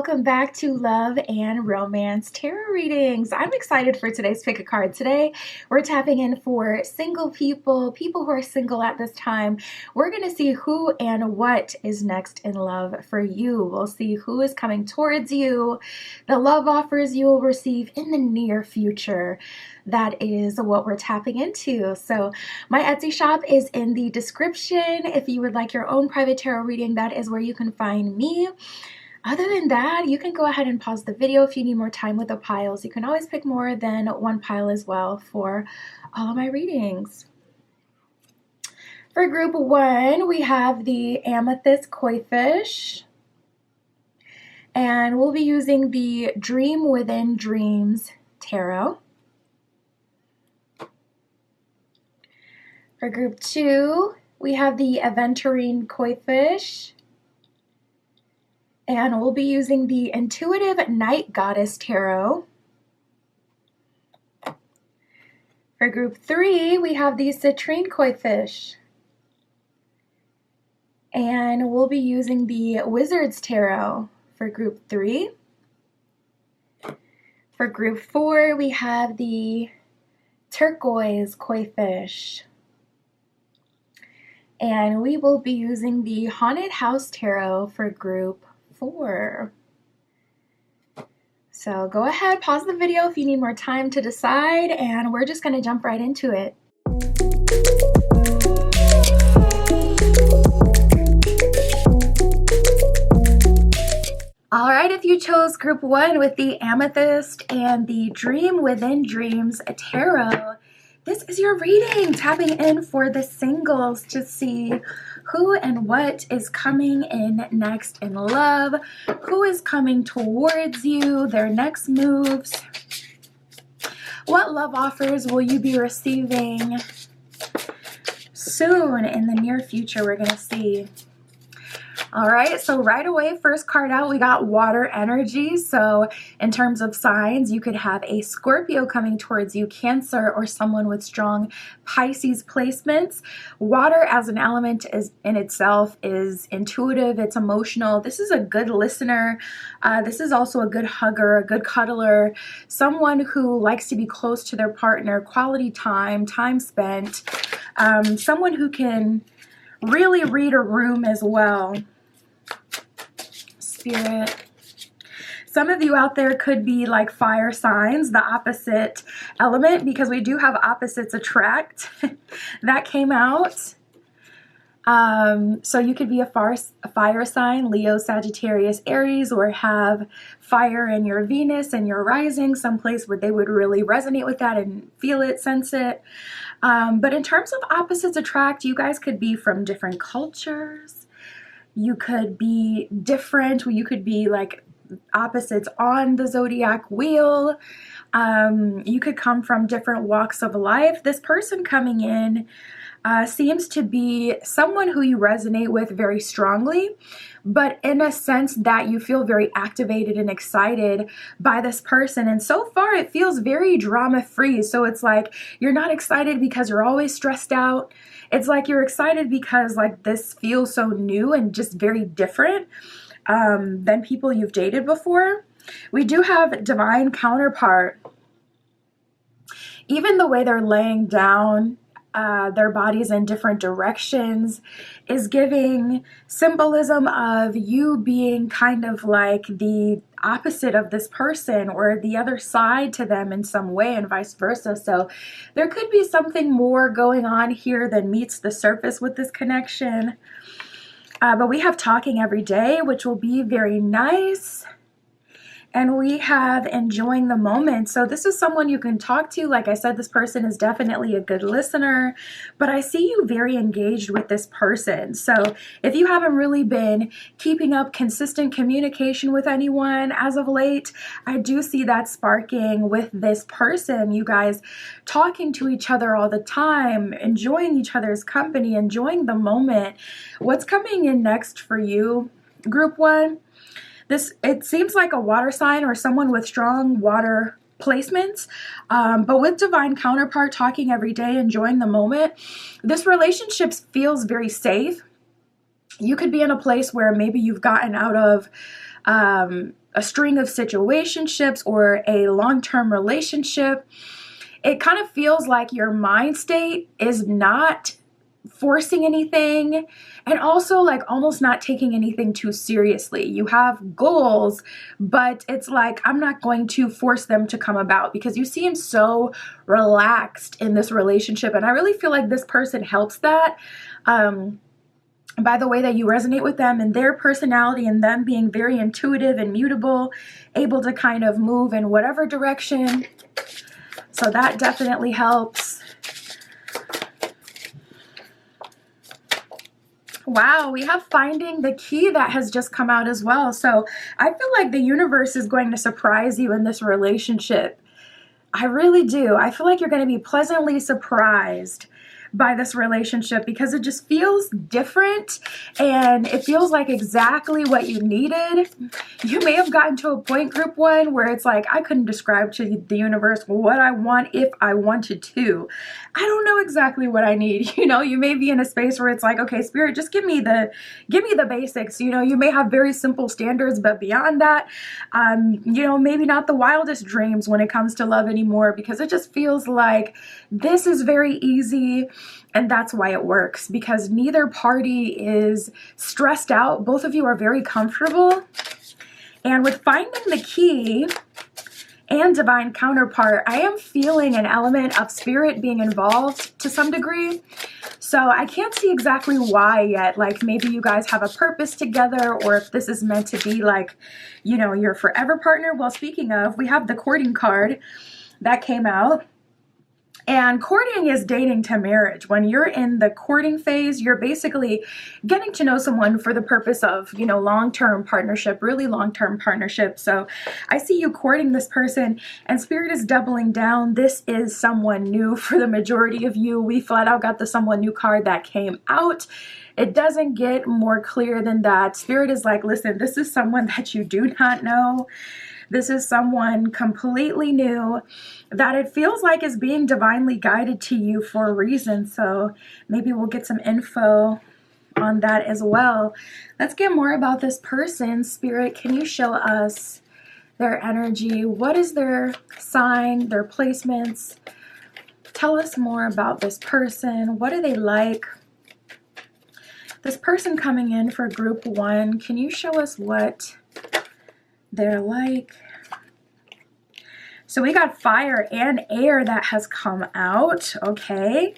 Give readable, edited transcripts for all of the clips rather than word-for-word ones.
welcome back to Love and Romance Tarot Readings. I'm excited for today's pick a card. Today, we're tapping in for single people who are single at this time. We're going to see who and what is next in love for you. We'll see who is coming towards you, the love offers you will receive in the near future. That is what we're tapping into. So my Etsy shop is in the description. If you would like your own private tarot reading, that is where you can find me. Other than that, you can go ahead and pause the video if you need more time with the piles. You can always pick more than one pile as well for all of my readings. For group 1, we have the Amethyst Koi Fish. And we'll be using the Dream Within Dreams Tarot. For group 2, we have the Aventurine Koi Fish. And we'll be using the Intuitive Night Goddess Tarot. For group 3, we have the Citrine Koi Fish. And we'll be using the Wizard's Tarot for group 3. For group 4, we have the Turquoise Koi Fish. And we will be using the Haunted House Tarot for group 4. So go ahead, pause the video if you need more time to decide, and we're just going to jump right into it. All right, if you chose group 1 with the Amethyst and the Dream Within Dreams Tarot, this is your reading, tapping in for the singles to see who and what is coming in next in love, who is coming towards you, their next moves. What love offers will you be receiving soon in the near future? We're going to see. All right, so right away, first card out, we got water energy. So in terms of signs, you could have a Scorpio coming towards you, Cancer, or someone with strong Pisces placements. Water as an element is in itself is intuitive, it's emotional. This is a good listener. This is also a good hugger, a good cuddler, someone who likes to be close to their partner, quality time, time spent, someone who can really read a room as well. Spirit. Some of you out there could be like fire signs, the opposite element, because we do have opposites attract. That came out. So you could be a fire sign, Leo, Sagittarius, Aries, or have fire in your Venus and your rising, someplace where they would really resonate with that and feel it, sense it. But in terms of opposites attract, you guys could be from different cultures. You could be different. You could be like opposites on the zodiac wheel. You could come from different walks of life. This person coming in seems to be someone who you resonate with very strongly, but in a sense that you feel very activated and excited by this person. And so far it feels very drama-free. So it's like you're not excited because you're always stressed out. It's like you're excited because like this feels so new and just very different than people you've dated before. We do have divine counterpart. Even the way they're laying down their bodies in different directions is giving symbolism of you being kind of like the opposite of this person or the other side to them in some way, and vice versa. So there could be something more going on here than meets the surface with this connection. But we have talking every day, which will be very nice. And we have enjoying the moment. So this is someone you can talk to. Like I said, this person is definitely a good listener, but I see you very engaged with this person. So if you haven't really been keeping up consistent communication with anyone as of late, I do see that sparking with this person. You guys talking to each other all the time, enjoying each other's company, enjoying the moment. What's coming in next for you, group 1? It seems like a water sign or someone with strong water placements, but with divine counterpart, talking every day, enjoying the moment, this relationship feels very safe. You could be in a place where maybe you've gotten out of a string of situationships or a long-term relationship, it kind of feels like your mind state is not forcing anything, and also like almost not taking anything too seriously. You have goals, but it's like, I'm not going to force them to come about, because you seem so relaxed in this relationship. And I really feel like this person helps that by the way that you resonate with them and their personality, and them being very intuitive and mutable, able to kind of move in whatever direction. So that definitely helps. Wow, we have finding the key that has just come out as well. So I feel like the universe is going to surprise you in this relationship. I really do. I feel like you're going to be pleasantly surprised by this relationship, because it just feels different and it feels like exactly what you needed. You may have gotten to a point, group one, where it's like, I couldn't describe to the universe what I want if I wanted to. I don't know exactly what I need. You know, you may be in a space where it's like, okay, Spirit, just give me the basics. You know, you may have very simple standards, but beyond that, you know, maybe not the wildest dreams when it comes to love anymore, because it just feels like this is very easy. And that's why it works, because neither party is stressed out. Both of you are very comfortable. And with finding the key and divine counterpart, I am feeling an element of spirit being involved to some degree. So I can't see exactly why yet. Like maybe you guys have a purpose together, or if this is meant to be like, you know, your forever partner. Well, speaking of, we have the courting card that came out. And courting is dating to marriage. When you're in the courting phase, you're basically getting to know someone for the purpose of, you know, long-term partnership, really long-term partnership. So I see you courting this person, and Spirit is doubling down. This is someone new for the majority of you. We flat out got the someone new card that came out. It doesn't get more clear than that. Spirit is like, listen, this is someone that you do not know. This is someone completely new that it feels like is being divinely guided to you for a reason. So maybe we'll get some info on that as well. Let's get more about this person. Spirit, can you show us their energy? What is their sign, their placements? Tell us more about this person. What are they like? This person coming in for group one, can you show us what they're like? So we got fire and air that has come out. Okay.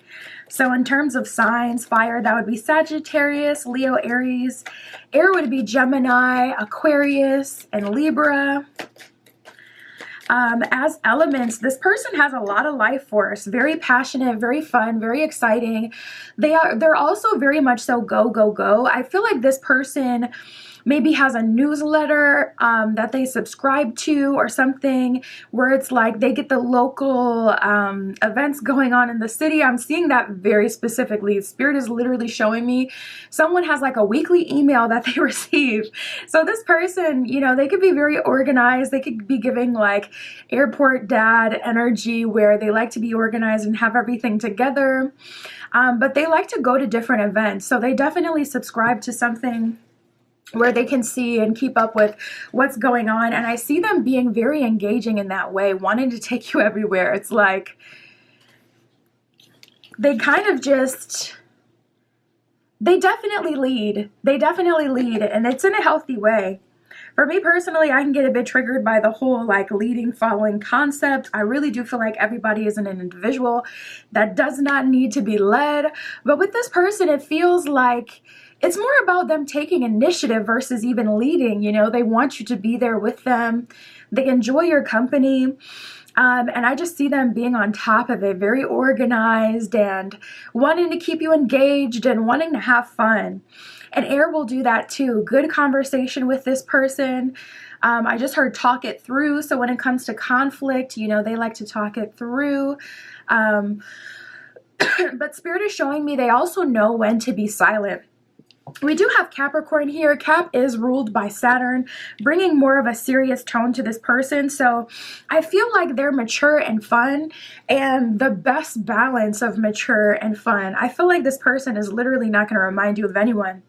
So in terms of signs, fire, that would be Sagittarius, Leo, Aries. Air would be Gemini, Aquarius, and Libra. As elements, this person has a lot of life force, very passionate, very fun, very exciting. They're also very much so go, go, go. I feel like this person maybe has a newsletter that they subscribe to, or something where it's like they get the local events going on in the city. I'm seeing that very specifically. Spirit is literally showing me someone has like a weekly email that they receive. So this person, you know, they could be very organized. They could be giving like airport dad energy, where they like to be organized and have everything together. But they like to go to different events. So they definitely subscribe to something where they can see and keep up with what's going on. And I see them being very engaging in that way, wanting to take you everywhere. It's like they kind of just, they definitely lead. They definitely lead, and it's in a healthy way. For me personally, I can get a bit triggered by the whole like leading, following concept. I really do feel like everybody is an individual that does not need to be led. But with this person, it feels like it's more about them taking initiative versus even leading. You know, they want you to be there with them. They enjoy your company. And I just see them being on top of it, very organized and wanting to keep you engaged and wanting to have fun. And air will do that too. Good conversation with this person. I just heard talk it through. So when it comes to conflict, you know, they like to talk it through. But Spirit is showing me they also know when to be silent. We do have Capricorn here. Cap is ruled by Saturn, bringing more of a serious tone to this person. So I feel like they're mature and fun, and the best balance of mature and fun. I feel like this person is literally not going to remind you of anyone.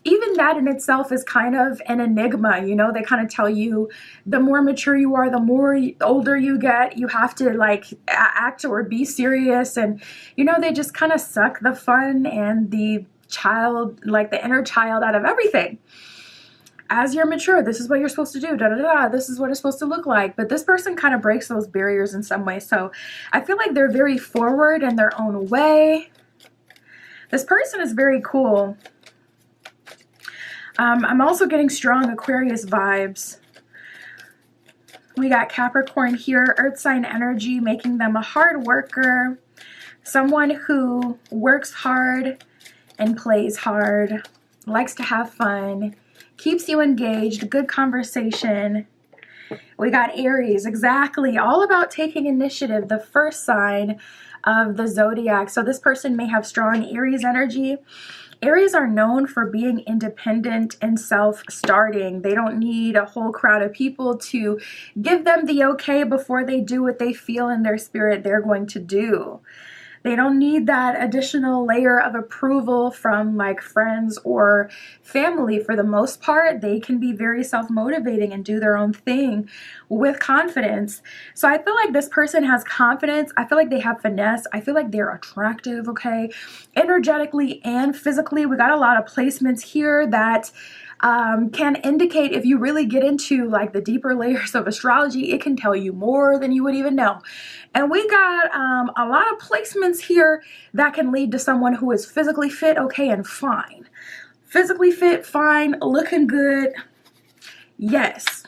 even that in itself is kind of an enigma. You know, they kind of tell you the more mature you are, the more older you get, you have to like act or be serious. And, you know, they just kind of suck the fun and the child, like the inner child out of everything. As you're mature, this is what you're supposed to do, da da da, this is what it's supposed to look like. But this person kind of breaks those barriers in some way. So I feel like they're very forward in their own way. This person is very cool. I'm also getting strong Aquarius vibes. We got Capricorn here, earth sign energy, making them a hard worker, someone who works hard and plays hard, likes to have fun, keeps you engaged, good conversation. We got Aries, exactly, all about taking initiative, the first sign of the zodiac. So this person may have strong Aries energy. Aries are known for being independent and self-starting. They don't need a whole crowd of people to give them the okay before they do what they feel in their spirit they're going to do. They don't need that additional layer of approval from like friends or family. For the most part, they can be very self-motivating and do their own thing with confidence. So I feel like this person has confidence. I feel like they have finesse. I feel like they're attractive, okay? Energetically and physically. We got a lot of placements here that can indicate, if you really get into like the deeper layers of astrology, it can tell you more than you would even know. And we got a lot of placements here that can lead to someone who is physically fit, okay, and fine. Physically fit, fine, looking good. Yes.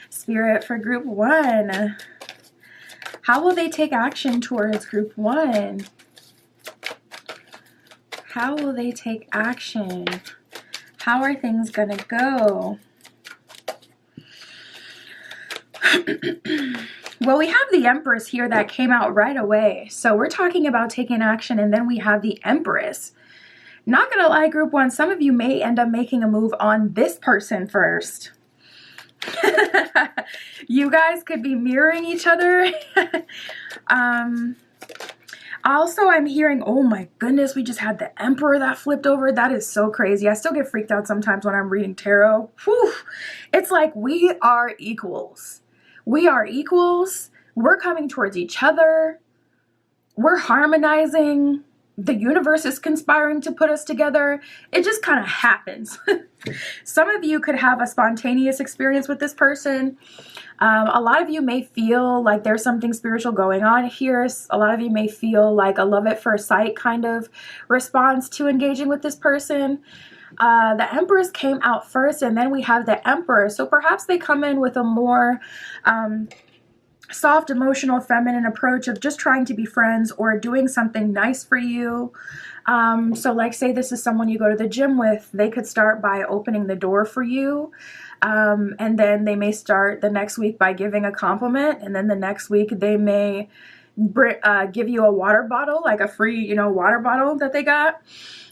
Spirit for group 1. How will they take action towards group 1? How will they take action? How are things gonna go? Well, we have the Empress here that came out right away. So we're talking about taking action, and then we have the Empress. Not gonna lie, group 1, some of you may end up making a move on this person first. You guys could be mirroring each other. Also, I'm hearing, oh my goodness, we just had the Emperor that flipped over. That is so crazy. I still get freaked out sometimes when I'm reading tarot. Whew. It's like we are equals. We are equals. We're coming towards each other. We're harmonizing. The universe is conspiring to put us together. It just kind of happens. Some of you could have a spontaneous experience with this person. A lot of you may feel like there's something spiritual going on here. A lot of you may feel like a love at first sight kind of response to engaging with this person. The Empress came out first, and then we have the Emperor. So perhaps they come in with a more soft, emotional, feminine approach of just trying to be friends or doing something nice for you. So like say this is someone you go to the gym with, they could start by opening the door for you. And then they may start the next week by giving a compliment. And then the next week they may give you a water bottle, like a free, water bottle that they got.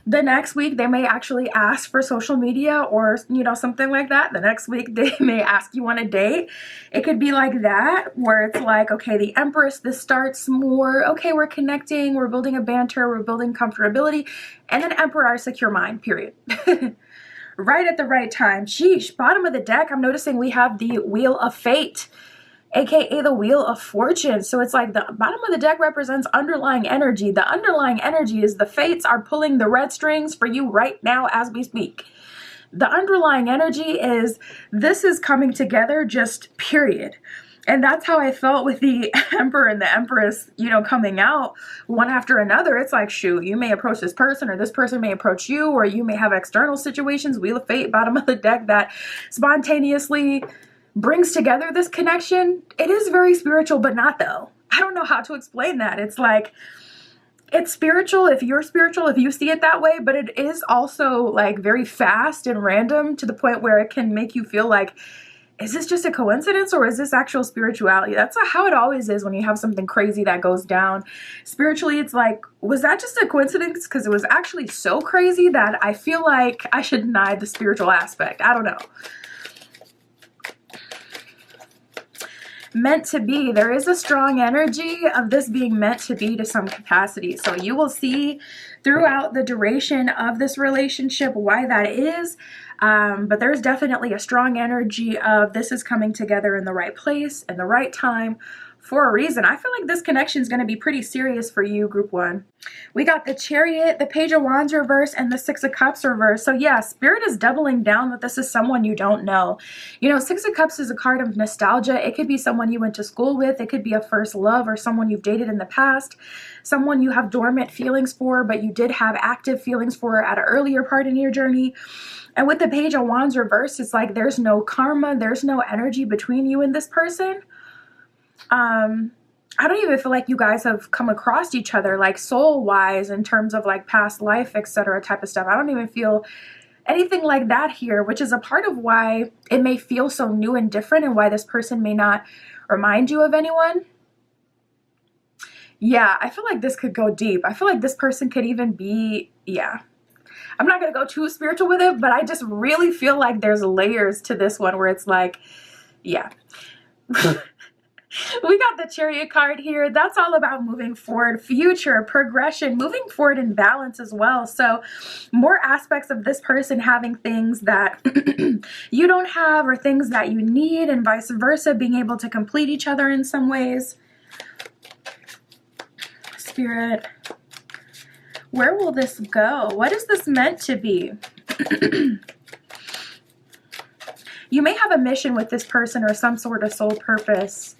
The next week they may actually ask for social media or, something like that. The next week they may ask you on a date. It could be like that, where it's like, okay, the Empress, this starts more, okay, we're connecting, we're building a banter, we're building comfortability. And then Emperor, our secure mind, period. Right at the right time. Sheesh, bottom of the deck, I'm noticing we have the Wheel of Fate, aka the Wheel of Fortune. So it's like the bottom of the deck represents underlying energy. The underlying energy is the fates are pulling the red strings for you right now as we speak. The underlying energy is this is coming together, just period. And that's how I felt with the Emperor and the Empress, coming out one after another. It's like, shoot, you may approach this person or this person may approach you, or you may have external situations, Wheel of Fate, bottom of the deck, that spontaneously brings together this connection. It is very spiritual, but not though. I don't know how to explain that. It's like, it's spiritual if you're spiritual, if you see it that way, but it is also like very fast and random to the point where it can make you feel like, is this just a coincidence or is this actual spirituality? That's how it always is when you have something crazy that goes down. Spiritually, it's like, was that just a coincidence? Because it was actually so crazy that I feel like I should deny the spiritual aspect. I don't know. meant to be. There is a strong energy of this being meant to be to some capacity. So you will see throughout the duration of this relationship why that is. But there's definitely a strong energy of this is coming together in the right place, in the right time, for a reason. I feel like this connection is going to be pretty serious for you, group 1. We got the Chariot, the Page of Wands reverse, and the Six of Cups reverse. So yeah, Spirit is doubling down that this is someone you don't know. You know, Six of Cups is a card of nostalgia. It could be someone you went to school with. It could be a first love or someone you've dated in the past. Someone you have dormant feelings for, but you did have active feelings for at an earlier part in your journey. And with the Page of Wands reverse, it's like there's no karma. There's no energy between you and this person. I don't even feel like you guys have come across each other like soul-wise in terms of like past life, etc. type of stuff. I don't even feel anything like that here, which is a part of why it may feel so new and different and why this person may not remind you of anyone. Yeah, I feel like this could go deep. I feel like this person could even be, yeah. I'm not going to go too spiritual with it, but I just really feel like there's layers to this one where it's like, yeah. We got the Chariot card here. That's all about moving forward, future, progression, moving forward in balance as well. So more aspects of this person having things that you don't have or things that you need and vice versa, being able to complete each other in some ways. Spirit, where will this go? What is this meant to be? You may have a mission with this person or some sort of soul purpose.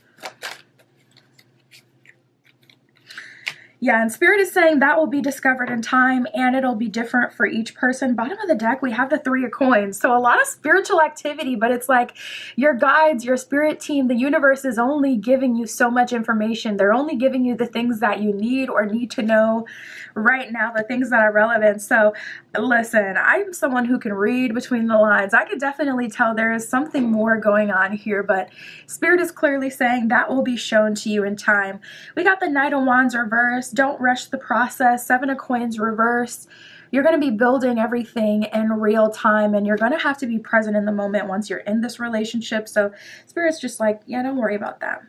Yeah, and Spirit is saying that will be discovered in time and it'll be different for each person. Bottom of the deck, we have the Three of Coins. So a lot of spiritual activity, but it's like your guides, your spirit team, the universe is only giving you so much information. They're only giving you the things that you need or need to know right now, the things that are relevant. So listen, I'm someone who can read between the lines. I could definitely tell there is something more going on here, but Spirit is clearly saying that will be shown to you in time. We got the Knight of Wands reverse. Don't rush the process. Seven of Coins reverse. You're going to be building everything in real time and you're going to have to be present in the moment once you're in this relationship. So Spirit's just like, yeah, don't worry about that.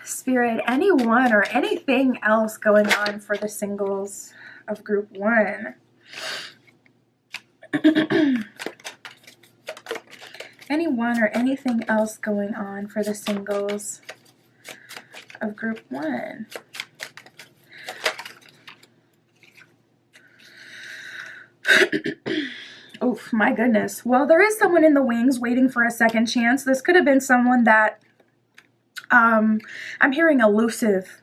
Spirit, anyone or anything else going on for the singles of group 1? Anyone or anything else going on for the singles of group 1? Oh my goodness. Well, there is someone in the wings waiting for a second chance. This could have been someone that I'm hearing elusive,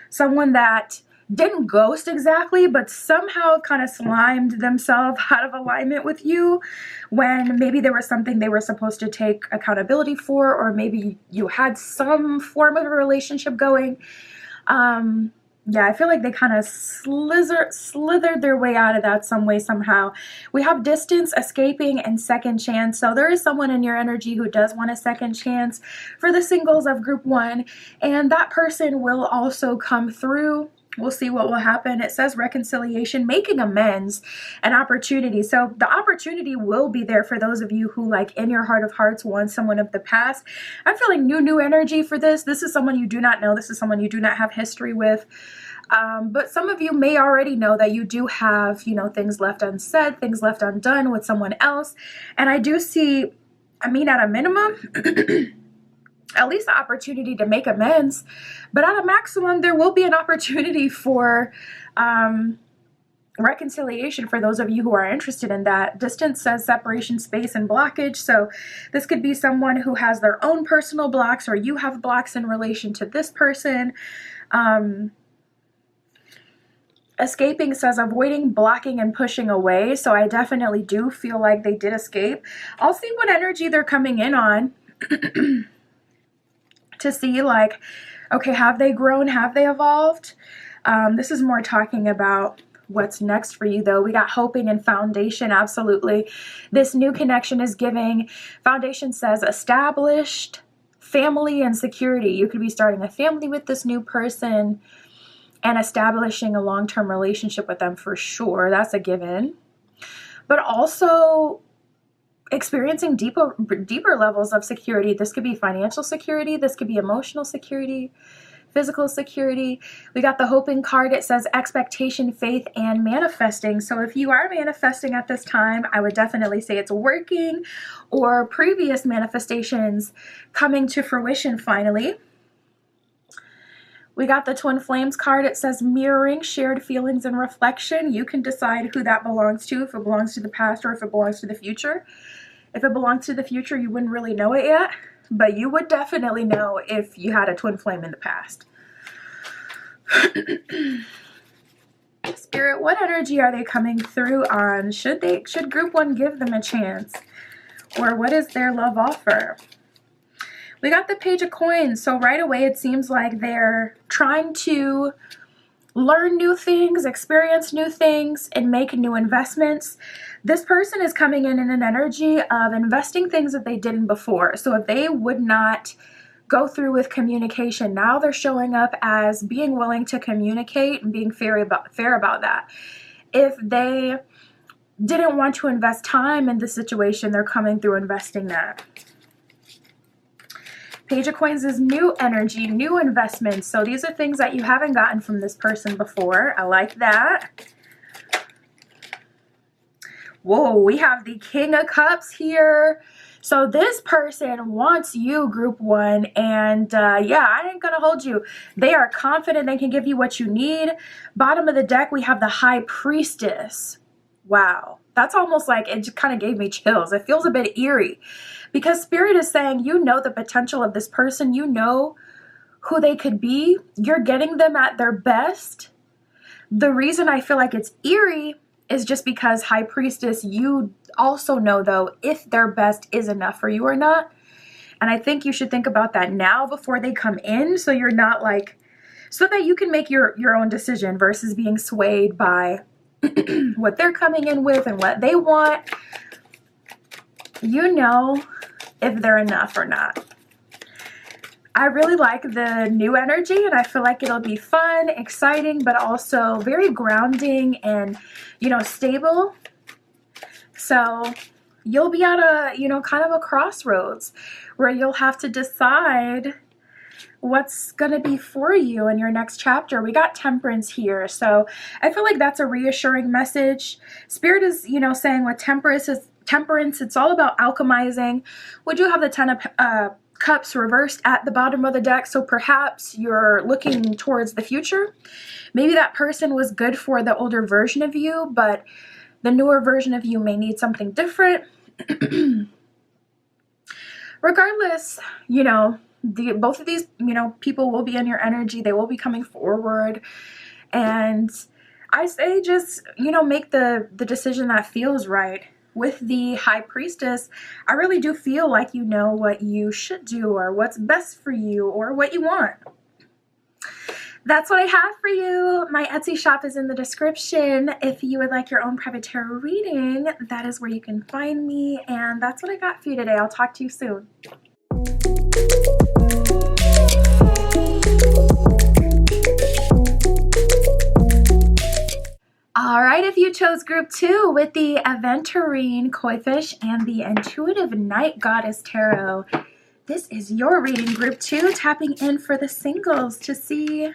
someone that didn't ghost exactly, but somehow kind of slimed themselves out of alignment with you when maybe there was something they were supposed to take accountability for, or maybe you had some form of a relationship going. Yeah, I feel like they kind of slithered their way out of that some way, somehow. We have distance, escaping, and second chance. So there is someone in your energy who does want a second chance for the singles of group 1. And that person will also come through. We'll see what will happen. It says reconciliation, making amends, an opportunity. So the opportunity will be there for those of you who, like, in your heart of hearts want someone of the past. I'm feeling new energy for this. This is someone you do not know. This is someone you do not have history with. But some of you may already know that you do have, you know, things left unsaid, things left undone with someone else. And I do see, I mean, at a minimum, at least the opportunity to make amends, but at a maximum, there will be an opportunity for reconciliation for those of you who are interested in that. Distance says separation, space, and blockage. So this could be someone who has their own personal blocks, or you have blocks in relation to this person. Escaping says avoiding, blocking, and pushing away. So I definitely do feel like they did escape. I'll see what energy they're coming in on to see, like, okay, have they grown? Have they evolved? This is more talking about what's next for you, though. We got hoping and foundation. Absolutely. This new connection is giving. Foundation says established, family, and security. You could be starting a family with this new person and establishing a long-term relationship with them for sure. That's a given. But also, experiencing deeper levels of security. This could be financial security. This could be emotional security, physical security. We got the hoping card. It says expectation, faith, and manifesting. So if you are manifesting at this time, I would definitely say it's working, or previous manifestations coming to fruition finally. We got the Twin Flames card. It says mirroring, shared feelings, and reflection. You can decide who that belongs to, if it belongs to the past or if it belongs to the future. If it belongs to the future, you wouldn't really know it yet, but you would definitely know if you had a twin flame in the past. Spirit, what energy are they coming through on? Should group one give them a chance? Or what is their love offer? We got the Page of Coins. So right away, it seems like they're trying to learn new things, experience new things, and make new investments. This person is coming in an energy of investing things that they didn't before. So if they would not go through with communication, now they're showing up as being willing to communicate and being fair about that. If they didn't want to invest time in the situation, they're coming through investing that. Page of Coins is new energy, new investments. So these are things that you haven't gotten from this person before. I like that. Whoa, we have the King of Cups here. So this person wants you, group one, and yeah, I ain't gonna hold you. They are confident they can give you what you need. Bottom of the deck, we have the High Priestess. Wow, that's almost like, it just kind of gave me chills. It feels a bit eerie. Because Spirit is saying, you know the potential of this person. You know who they could be. You're getting them at their best. The reason I feel like it's eerie is just because High Priestess, you also know, though, if their best is enough for you or not. And I think you should think about that now before they come in, so you're not like, so that you can make your own decision versus being swayed by what they're coming in with and what they want. You know if they're enough or not. I really like the new energy, and I feel like it'll be fun, exciting, but also very grounding and, you know, stable. So you'll be at a, you know, kind of a crossroads where you'll have to decide what's going to be for you in your next chapter. We got Temperance here. So I feel like that's a reassuring message. Spirit is, you know, saying with Temperance, it's all about alchemizing. We do have the Ten of Cups reversed at the bottom of the deck, so perhaps you're looking towards the future. Maybe that person was good for the older version of you, but the newer version of you may need something different. Regardless, you know, both of these, you know, people will be in your energy. They will be coming forward, and I say just, you know, make the decision that feels right. With the High Priestess, I really do feel like you know what you should do or what's best for you or what you want. That's what I have for you. My Etsy shop is in the description. If you would like your own private tarot reading, that is where you can find me. And that's what I got for you today. I'll talk to you soon. All right, if you chose group 2 with the Aventurine Koi Fish and the Intuitive Night Goddess Tarot, this is your reading, group 2, tapping in for the singles to see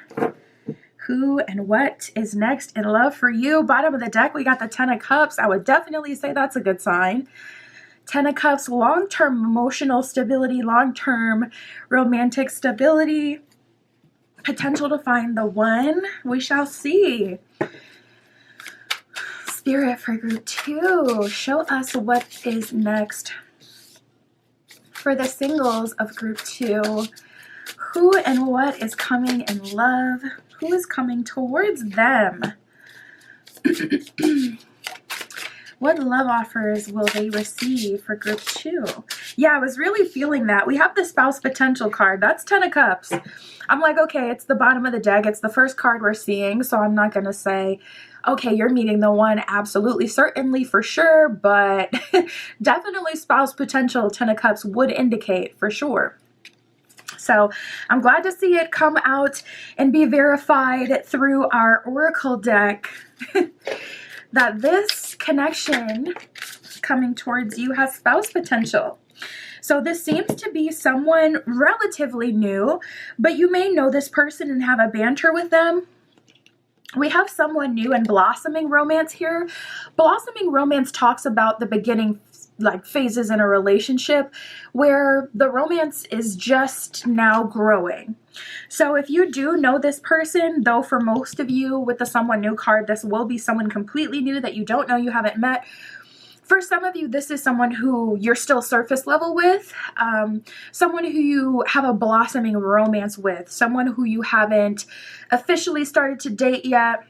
who and what is next in love for you. Bottom of the deck, we got the Ten of Cups. I would definitely say that's a good sign. Ten of Cups, long-term emotional stability, long-term romantic stability, potential to find the one. We shall see. Spirit for group 2, show us what is next for the singles of group 2. Who and what is coming in love? Who is coming towards them? What love offers will they receive for group 2? Yeah, I was really feeling that. We have the spouse potential card. That's 10 of Cups. I'm like, okay, it's the bottom of the deck. It's the first card we're seeing, so I'm not going to say, okay, you're meeting the one, absolutely, certainly, for sure, but definitely spouse potential 10 of Cups would indicate for sure. So I'm glad to see it come out and be verified through our Oracle deck. that this connection coming towards you has spouse potential. So this seems to be someone relatively new, but you may know this person and have a banter with them. We have someone new and blossoming romance here. Blossoming romance talks about the beginning like phases in a relationship where the romance is just now growing. So if you do know this person, though for most of you with the someone new card, this will be someone completely new that you don't know, you haven't met. For some of you, this is someone who you're still surface level with, someone who you have a blossoming romance with, someone who you haven't officially started to date yet,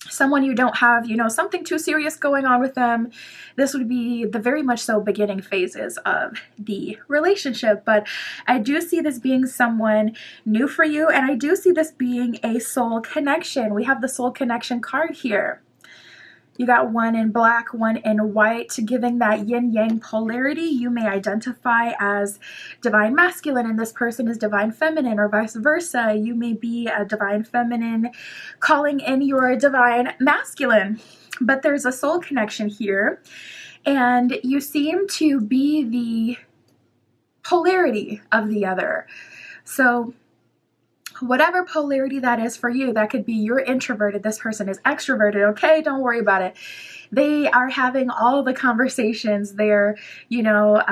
someone you don't have, you know, something too serious going on with them. This would be the very much so beginning phases of the relationship. But I do see this being someone new for you, and I do see this being a soul connection. We have the soul connection card here. You got one in black, one in white, giving that yin-yang polarity. You may identify as divine masculine and this person is divine feminine, or vice versa. You may be a divine feminine calling in your divine masculine. But there's a soul connection here, and you seem to be the polarity of the other. So whatever polarity that is for you, that could be you're introverted, this person is extroverted, okay, don't worry about it. They are having all the conversations, they're, you know,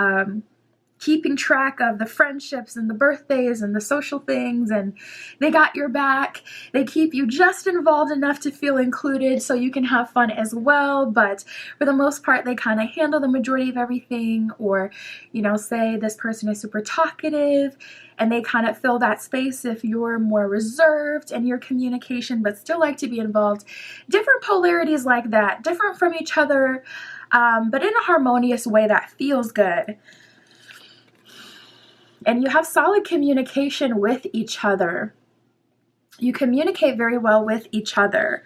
keeping track of the friendships and the birthdays and the social things, and they got your back. They keep you just involved enough to feel included so you can have fun as well, but for the most part, they kind of handle the majority of everything. Or, you know, say this person is super talkative, and they kind of fill that space if you're more reserved in your communication, but still like to be involved. Different polarities like that, different from each other, but in a harmonious way that feels good. And you have solid communication with each other. You communicate very well with each other.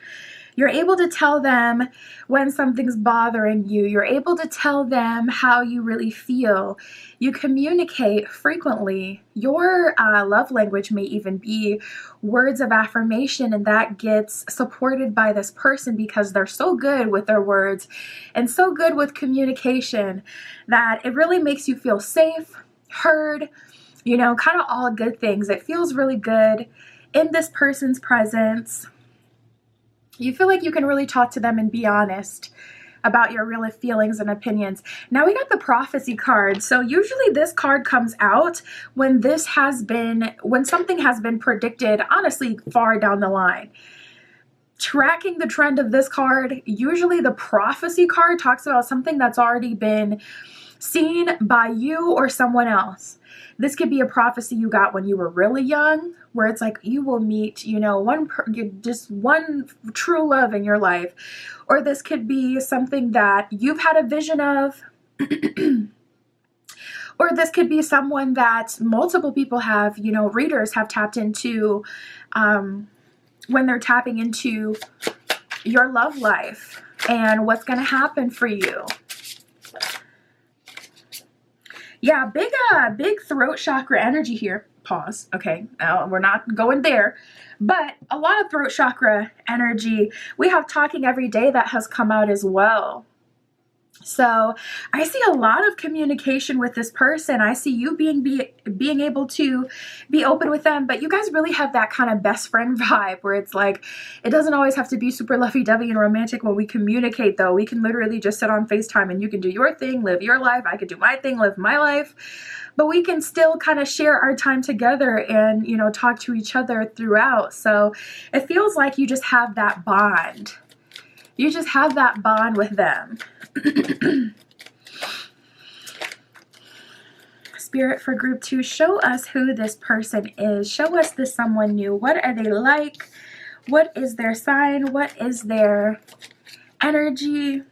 You're able to tell them when something's bothering you. You're able to tell them how you really feel. You communicate frequently. Your love language may even be words of affirmation, and that gets supported by this person because they're so good with their words and so good with communication that it really makes you feel safe, heard, you know, kind of all good things. It feels really good in this person's presence. You feel like you can really talk to them and be honest about your real feelings and opinions. Now we got the prophecy card. So usually this card comes out when something has been predicted, honestly, far down the line. Tracking the trend of this card, usually the prophecy card talks about something that's already been seen by you or someone else. This could be a prophecy you got when you were really young, where it's like you will meet, you know, just one true love in your life. Or this could be something that you've had a vision of. Or this could be someone that multiple people have, you know, readers have tapped into when they're tapping into your love life and what's going to happen for you. Yeah, big throat chakra energy here. Pause. Okay, we're not going there. But a lot of throat chakra energy. We have talking every day that has come out as well. So I see a lot of communication with this person. I see you being able to be open with them, but you guys really have that kind of best friend vibe where it's like, it doesn't always have to be super lovey-dovey and romantic when we communicate though. We can literally just sit on FaceTime and you can do your thing, live your life. I could do my thing, live my life. But we can still kind of share our time together and, you know, talk to each other throughout. So it feels like you just have that bond. You just have that bond with them. Spirit for group 2, show us who this person is. Show us this someone new. What are they like? What is their sign? What is their energy?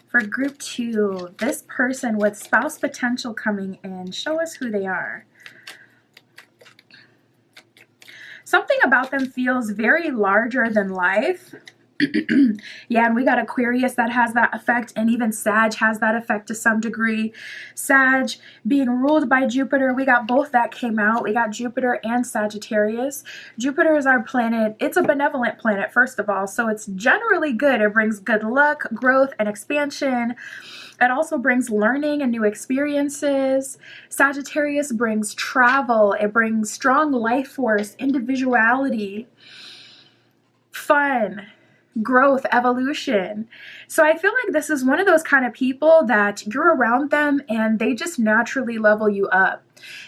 For group 2, this person with spouse potential coming in. Show us who they are. Something about them feels very larger than life. Yeah, and we got Aquarius that has that effect, and even Sag has that effect to some degree. Sag being ruled by Jupiter, we got both that came out. We got Jupiter and Sagittarius. Jupiter is our planet. It's a benevolent planet, first of all, so it's generally good. It brings good luck, growth, and expansion. It also brings learning and new experiences. Sagittarius brings travel. It brings strong life force, individuality, fun, growth, evolution. So I feel like this is one of those kind of people that you're around them and they just naturally level you up.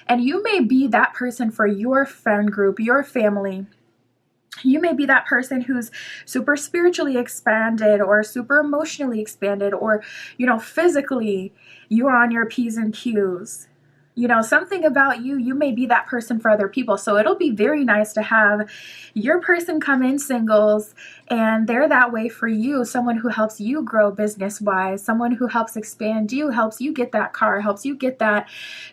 And you may be that person for your friend group, your family. You may be that person who's super spiritually expanded or super emotionally expanded, or, physically you're on your P's and Q's. Something about you may be that person for other people. So it'll be very nice to have your person come in singles and they're that way for you. Someone who helps you grow business-wise, someone who helps expand you, helps you get that car, helps you get that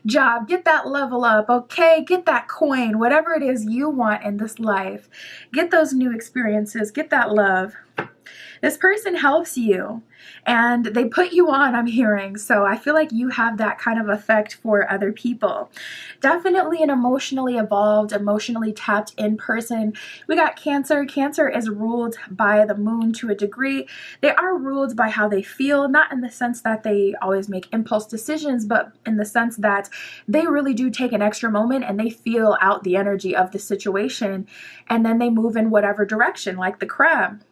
job, get that level up, okay, get that coin, whatever it is you want in this life. Get those new experiences, get that love. This person helps you and they put you on, I'm hearing. So I feel like you have that kind of effect for other people. Definitely an emotionally evolved, emotionally tapped in person. We got Cancer. Cancer is ruled by the moon to a degree. They are ruled by how they feel, not in the sense that they always make impulse decisions, but in the sense that they really do take an extra moment and they feel out the energy of the situation and then they move in whatever direction, like the crab.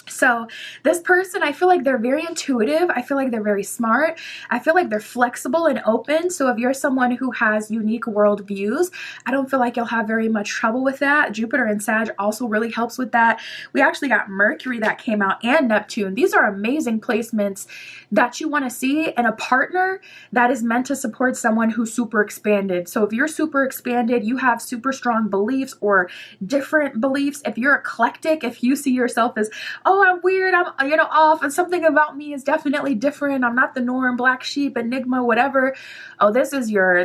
So this person, I feel like they're very intuitive. I feel like they're very smart. I feel like they're flexible and open. So if you're someone who has unique world views, I don't feel like you'll have very much trouble with that. Jupiter and Sag also really helps with that. We actually got Mercury that came out and Neptune. These are amazing placements that you want to see in a partner that is meant to support someone who's super expanded. So if you're super expanded, you have super strong beliefs or different beliefs. If you're eclectic, if you see yourself as, oh, I'm weird, I'm off, and something about me is definitely different, I'm not the norm, black sheep, enigma, whatever. Oh, this is your guy,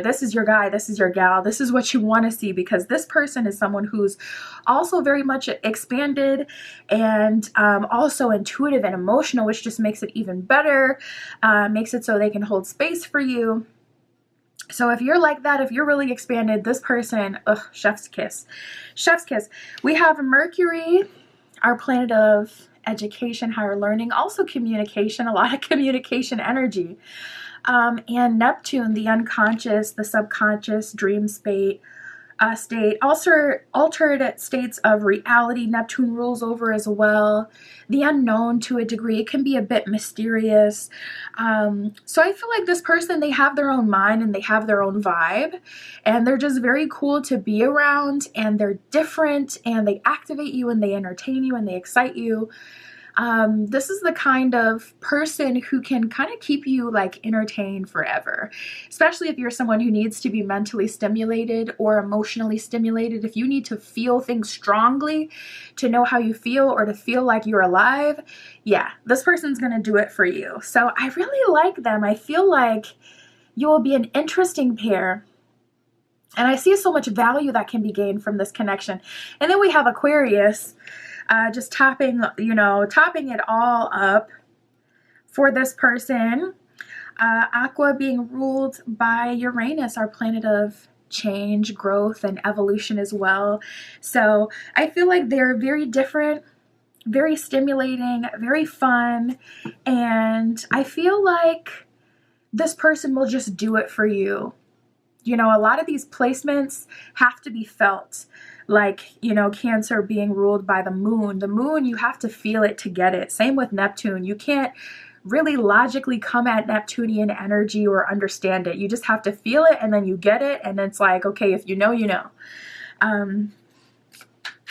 this is your gal, this is what you want to see, because this person is someone who's also very much expanded and also intuitive and emotional, which just makes it even better, makes it so they can hold space for you. So if you're like that, if you're really expanded, this person, chef's kiss. Chef's kiss. We have Mercury, our planet of education, higher learning, also communication, a lot of communication energy. And Neptune, the unconscious, the subconscious, dream state, also altered states of reality. Neptune rules over as well. The unknown to a degree, it can be a bit mysterious. So I feel like this person, they have their own mind and they have their own vibe, and they're just very cool to be around, and they're different and they activate you and they entertain you and they excite you. This is the kind of person who can kind of keep you like entertained forever, especially if you're someone who needs to be mentally stimulated or emotionally stimulated. If you need to feel things strongly to know how you feel or to feel like you're alive, yeah, this person's going to do it for you. So I really like them. I feel like you will be an interesting pair. And I see so much value that can be gained from this connection. And then we have Aquarius. Just topping it all up for this person. Aqua being ruled by Uranus, our planet of change, growth, and evolution as well. So I feel like they're very different, very stimulating, very fun, and I feel like this person will just do it for you. A lot of these placements have to be felt. Like, Cancer being ruled by the moon. The moon, you have to feel it to get it. Same with Neptune. You can't really logically come at Neptunian energy or understand it. You just have to feel it and then you get it. And it's like, okay, if you know, you know.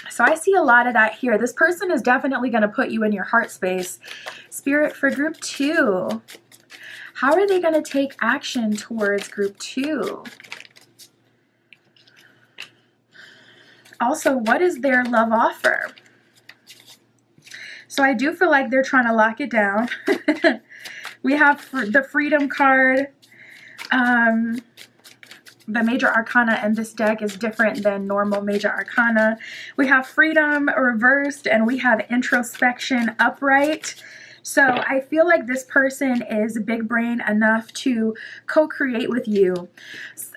So I see a lot of that here. This person is definitely going to put you in your heart space. Spirit for group 2. How are they going to take action towards group 2? Also, what is their love offer? So I do feel like they're trying to lock it down. We have the Freedom card. The major arcana in this deck is different than normal major arcana. We have freedom reversed and we have introspection upright. So I feel like this person is big brain enough to co-create with you.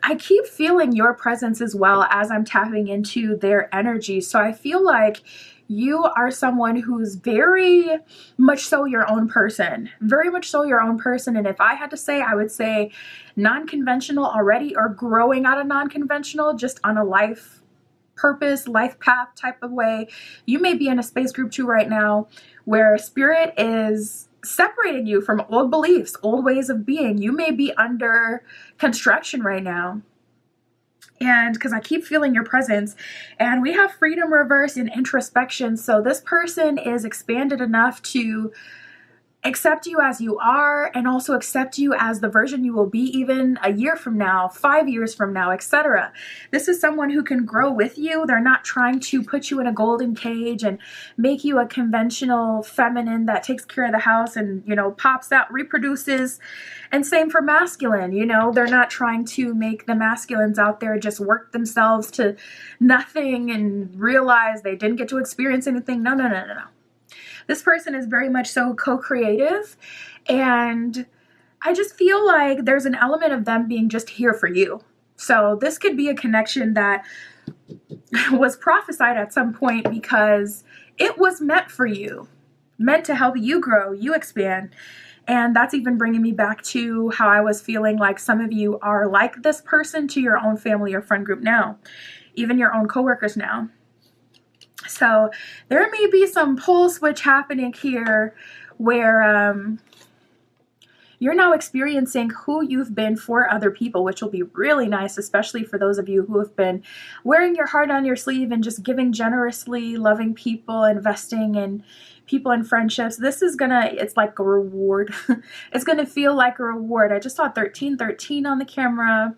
I keep feeling your presence as well as I'm tapping into their energy. So I feel like you are someone who's very much so your own person. Very much so your own person. And if I had to say, I would say non-conventional already, or growing out of non-conventional, just on a life purpose, life path type of way. You may be in a space group too right now where spirit is separating you from old beliefs, old ways of being. You may be under construction right now. And because I keep feeling your presence, and we have freedom reverse and introspection. So this person is expanded enough to accept you as you are, and also accept you as the version you will be even a year from now, 5 years from now, etc. This is someone who can grow with you. They're not trying to put you in a golden cage and make you a conventional feminine that takes care of the house and, you know, pops out, reproduces. And same for masculine, you know, they're not trying to make the masculines out there just work themselves to nothing and realize they didn't get to experience anything. No, no, no, no, no. This person is very much so co-creative, and I just feel like there's an element of them being just here for you. So this could be a connection that was prophesied at some point because it was meant for you, meant to help you grow, you expand. And that's even bringing me back to how I was feeling like some of you are like this person to your own family or friend group now, even your own coworkers now. So there may be some pole switch happening here where you're now experiencing who you've been for other people, which will be really nice, especially for those of you who have been wearing your heart on your sleeve and just giving generously, loving people, investing in people and friendships. This is it's like a reward. It's gonna feel like a reward. I just saw 1313 on the camera.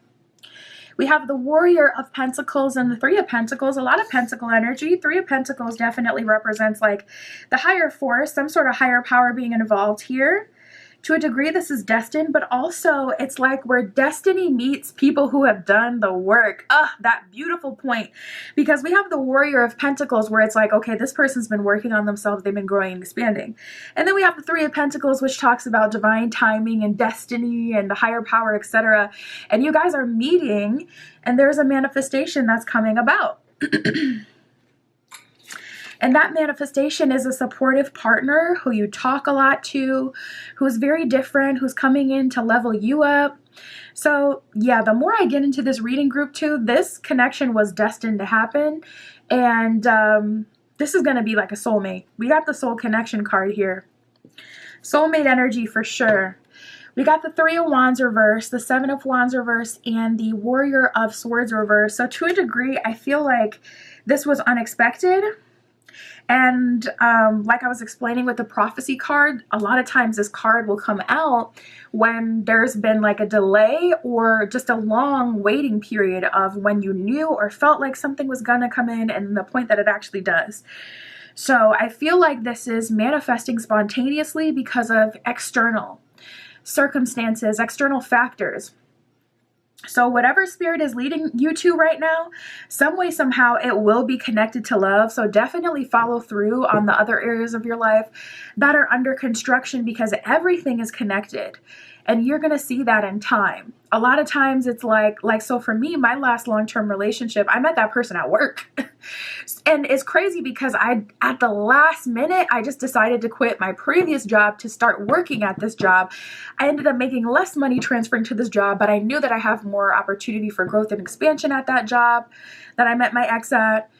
We have the Warrior of Pentacles and the Three of Pentacles, a lot of Pentacle energy. Three of Pentacles definitely represents like the higher force, some sort of higher power being involved here. To a degree, this is destined, but also it's like where destiny meets people who have done the work. That beautiful point. Because we have the Warrior of Pentacles where it's like, okay, this person's been working on themselves. They've been growing and expanding. And then we have the Three of Pentacles, which talks about divine timing and destiny and the higher power, etc. And you guys are meeting, and there's a manifestation that's coming about. And that manifestation is a supportive partner who you talk a lot to, who's very different, who's coming in to level you up. So yeah, the more I get into this reading group too, this connection was destined to happen. And this is going to be like a soulmate. We got the soul connection card here. Soulmate energy for sure. We got the Three of Wands reverse, the Seven of Wands reverse, and the Warrior of Swords reverse. So to a degree, I feel like this was unexpected. And like I was explaining with the prophecy card, a lot of times this card will come out when there's been like a delay or just a long waiting period of when you knew or felt like something was gonna come in and the point that it actually does. So I feel like this is manifesting spontaneously because of external circumstances, external factors. So whatever spirit is leading you to right now, some way, somehow, it will be connected to love. So definitely follow through on the other areas of your life that are under construction, because everything is connected. And you're going to see that in time. A lot of times it's like so for me, my last long-term relationship, I met that person at work. And it's crazy because at the last minute, I just decided to quit my previous job to start working at this job. I ended up making less money transferring to this job, but I knew that I have more opportunity for growth and expansion at that job that I met my ex at.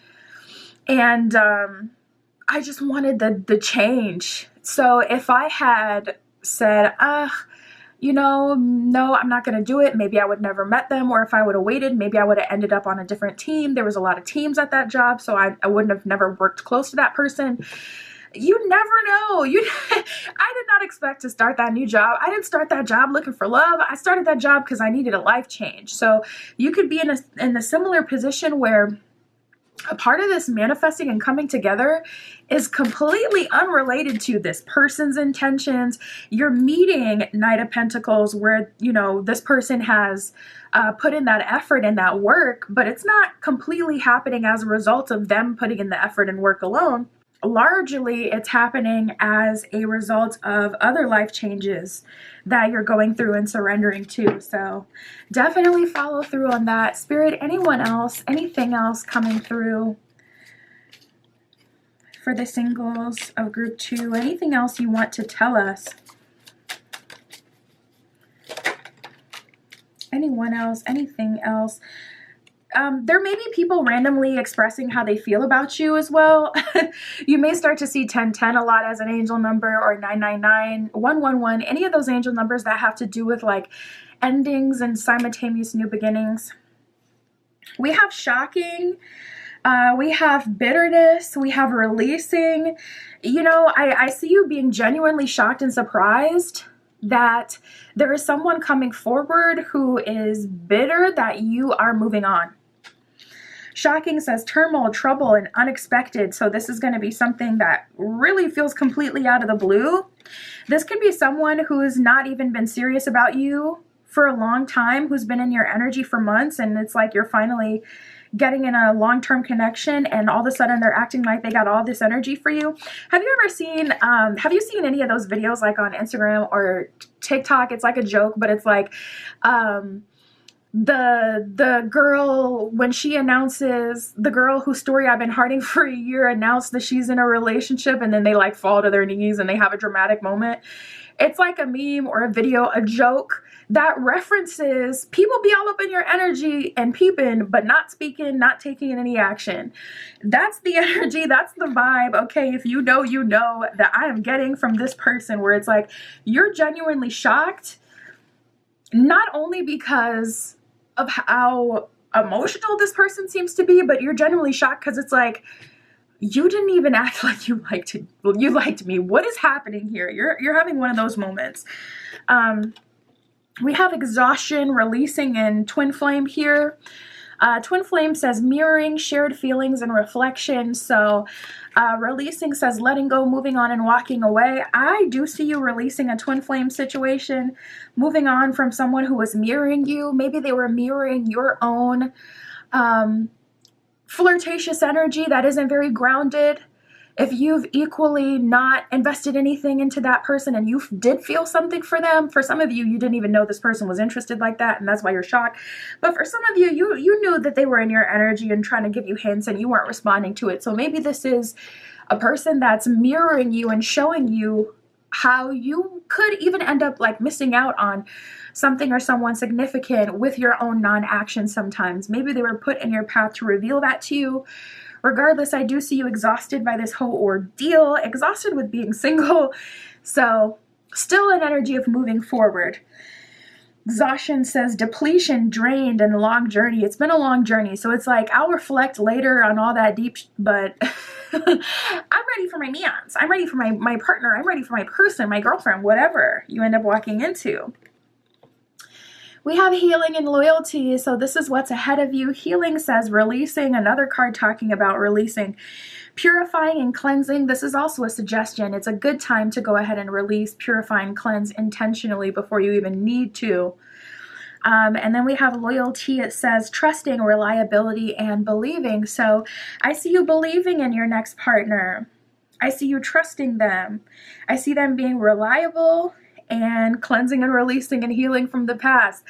And I just wanted the change. So if I had said, you know, no, I'm not going to do it, maybe I would never met them. Or if I would have waited, maybe I would have ended up on a different team. There was a lot of teams at that job, so I wouldn't have never worked close to that person. You never know. I did not expect to start that new job. I didn't start that job looking for love. I started that job because I needed a life change. So you could be in a similar position where a part of this manifesting and coming together is completely unrelated to this person's intentions. You're meeting Knight of Pentacles where, you know, this person has put in that effort and that work, but it's not completely happening as a result of them putting in the effort and work alone. Largely, it's happening as a result of other life changes that you're going through and surrendering to. So definitely follow through on that. Spirit, anyone else, anything else coming through for the singles of group 2? Anything else you want to tell us? Anyone else? Anything else? There may be people randomly expressing how they feel about you as well. You may start to see 1010 a lot as an angel number, or 999, 111, any of those angel numbers that have to do with like endings and simultaneous new beginnings. We have shocking. We have bitterness. We have releasing. You know, I see you being genuinely shocked and surprised that there is someone coming forward who is bitter that you are moving on. Shocking says turmoil, trouble, and unexpected. So this is going to be something that really feels completely out of the blue. This could be someone who's not even been serious about you for a long time, who's been in your energy for months, and it's like you're finally getting in a long-term connection, and all of a sudden they're acting like they got all this energy for you. Have you seen any of those videos like on Instagram or TikTok? It's like a joke, but it's like the girl, when she announces, the girl whose story I've been hearting for a year, announced that she's in a relationship, and then they like fall to their knees and they have a dramatic moment. It's like a meme or a video, a joke that references people be all up in your energy and peeping, but not speaking, not taking any action. That's the energy. That's the vibe. Okay, if you know that I am getting from this person, where it's like you're genuinely shocked, not only because of how emotional this person seems to be, but you're genuinely shocked because it's like, you didn't even act like you liked me. What is happening here? You're having one of those moments. We have exhaustion, releasing, and twin flame here. Twin flame says mirroring, shared feelings, and reflection. So releasing says letting go, moving on, and walking away. I do see you releasing a twin flame situation, moving on from someone who was mirroring you. Maybe they were mirroring your own flirtatious energy that isn't very grounded. If you've equally not invested anything into that person and you did feel something for them, for some of you, you didn't even know this person was interested like that, and that's why you're shocked. But for some of you, you knew that they were in your energy and trying to give you hints, and you weren't responding to it. So maybe this is a person that's mirroring you and showing you how you could even end up like missing out on something or someone significant with your own non-action sometimes. Maybe they were put in your path to reveal that to you. Regardless, I do see you exhausted by this whole ordeal, exhausted with being single. So still an energy of moving forward. Exhaustion says depletion, drained, and long journey. It's been a long journey. So it's like, I'll reflect later on all that deep, but I'm ready for my mans. I'm ready for my partner. I'm ready for my person, my girlfriend, whatever you end up walking into. We have healing and loyalty, so this is what's ahead of you. Healing says releasing, another card talking about releasing. Purifying and cleansing, this is also a suggestion. It's a good time to go ahead and release, purify, and cleanse intentionally before you even need to. And then we have loyalty. It says trusting, reliability, and believing. So I see you believing in your next partner. I see you trusting them. I see them being reliable and cleansing and releasing and healing from the past.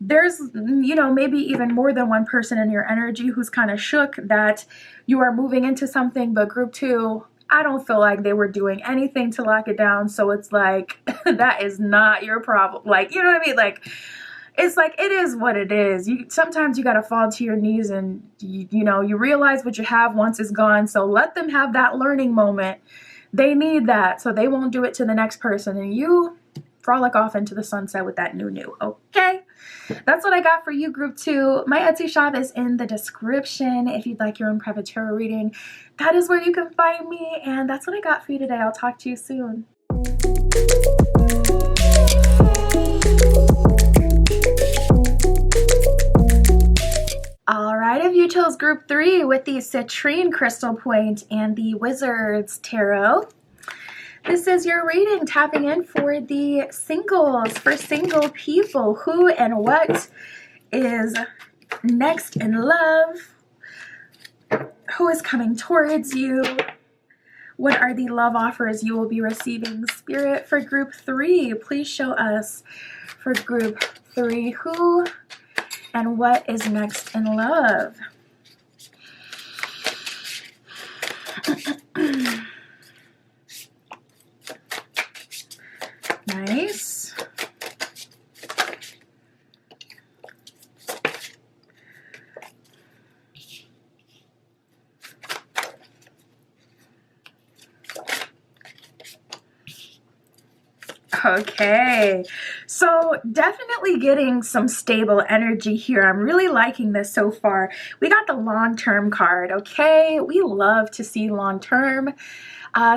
There's, maybe even more than one person in your energy who's kind of shook that you are moving into something, but group 2, I don't feel like they were doing anything to lock it down. So it's like, that is not your problem. Like, you know what I mean? Like, it's like, it is what it is. Sometimes you got to fall to your knees and, you realize what you have once it's gone. So let them have that learning moment. They need that so they won't do it to the next person. And you frolic off into the sunset with that new. Okay? That's what I got for you, group 2. My Etsy shop is in the description. If you'd like your own private tarot reading, that is where you can find me. And that's what I got for you today. I'll talk to you soon. All right, if you chose group 3 with the citrine crystal point and the Wizard's Tarot, this is your reading, tapping in for the singles, for single people. Who and what is next in love? Who is coming towards you? What are the love offers you will be receiving? Spirit, for group 3, please show us for group 3 who and what is next in love. Nice. Okay, so definitely getting some stable energy here. I'm really liking this so far. We got the long-term card, okay? We love to see long-term.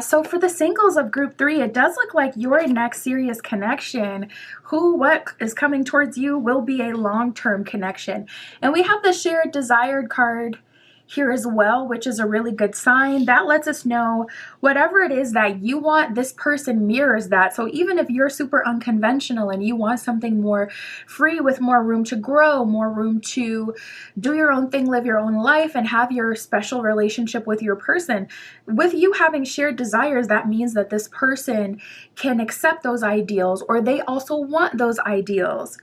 So for the singles of group 3, it does look like your next serious connection, what is coming towards you, will be a long-term connection. And we have the shared desired card here as well, which is a really good sign. That lets us know whatever it is that you want, this person mirrors that. So even if you're super unconventional and you want something more free with more room to grow, more room to do your own thing, live your own life, and have your special relationship with your person, with you having shared desires, that means that this person can accept those ideals, or they also want those ideals.